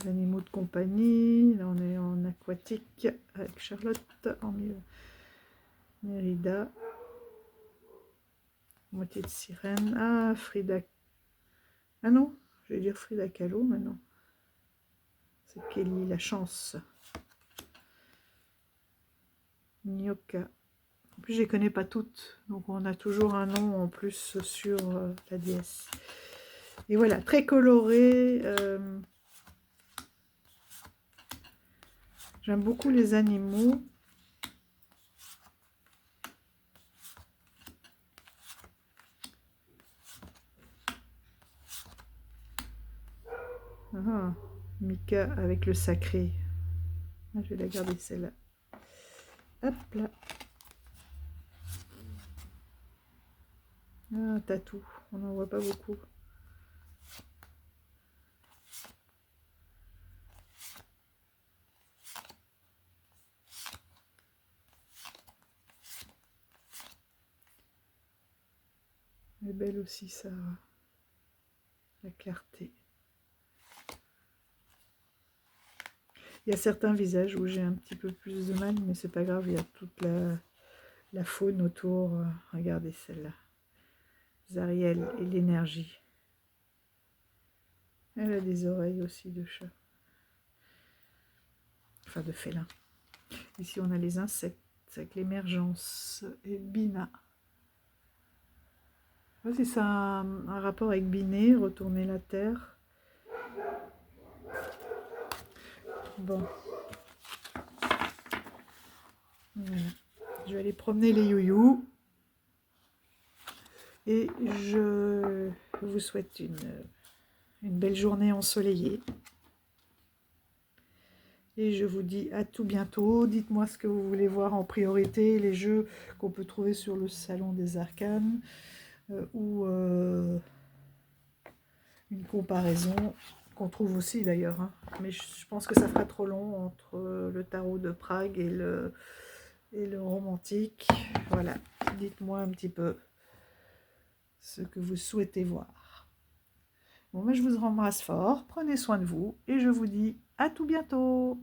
animaux de compagnie. Là, on est en aquatique avec Charlotte en Mérida. Moitié de sirène. Ah, Frida. Ah non, je vais dire Frida Kahlo, mais non. C'est Kelly, la chance. Nyoka. En plus, je les connais pas toutes. Donc, on a toujours un nom en plus sur la déesse. Et voilà, très coloré. J'aime beaucoup les animaux. Ah, Mika avec le sacré. Ah, je vais la garder celle-là. Hop là. Ah, tatou. On n'en voit pas beaucoup. Elle est belle aussi, ça. La clarté. Il y a certains visages où j'ai un petit peu plus de mal, mais c'est pas grave, il y a toute la faune autour. Regardez celle-là. Zariel et l'énergie. Elle a des oreilles aussi de chat. Enfin, de félin. Ici, on a les insectes avec l'émergence et Bina. Je sais pas si ça a un rapport avec Binet, retourner la terre. Bon. Voilà. Je vais aller promener les youyous. Et je vous souhaite une belle journée ensoleillée. Et je vous dis à tout bientôt. Dites-moi ce que vous voulez voir en priorité, les jeux qu'on peut trouver sur le Salon des Arcanes ou une comparaison qu'on trouve aussi d'ailleurs. Hein. Mais je pense que ça fera trop long entre le tarot de Prague et le romantique. Voilà, dites-moi un petit peu ce que vous souhaitez voir. Bon, moi je vous embrasse fort, prenez soin de vous et je vous dis à tout bientôt.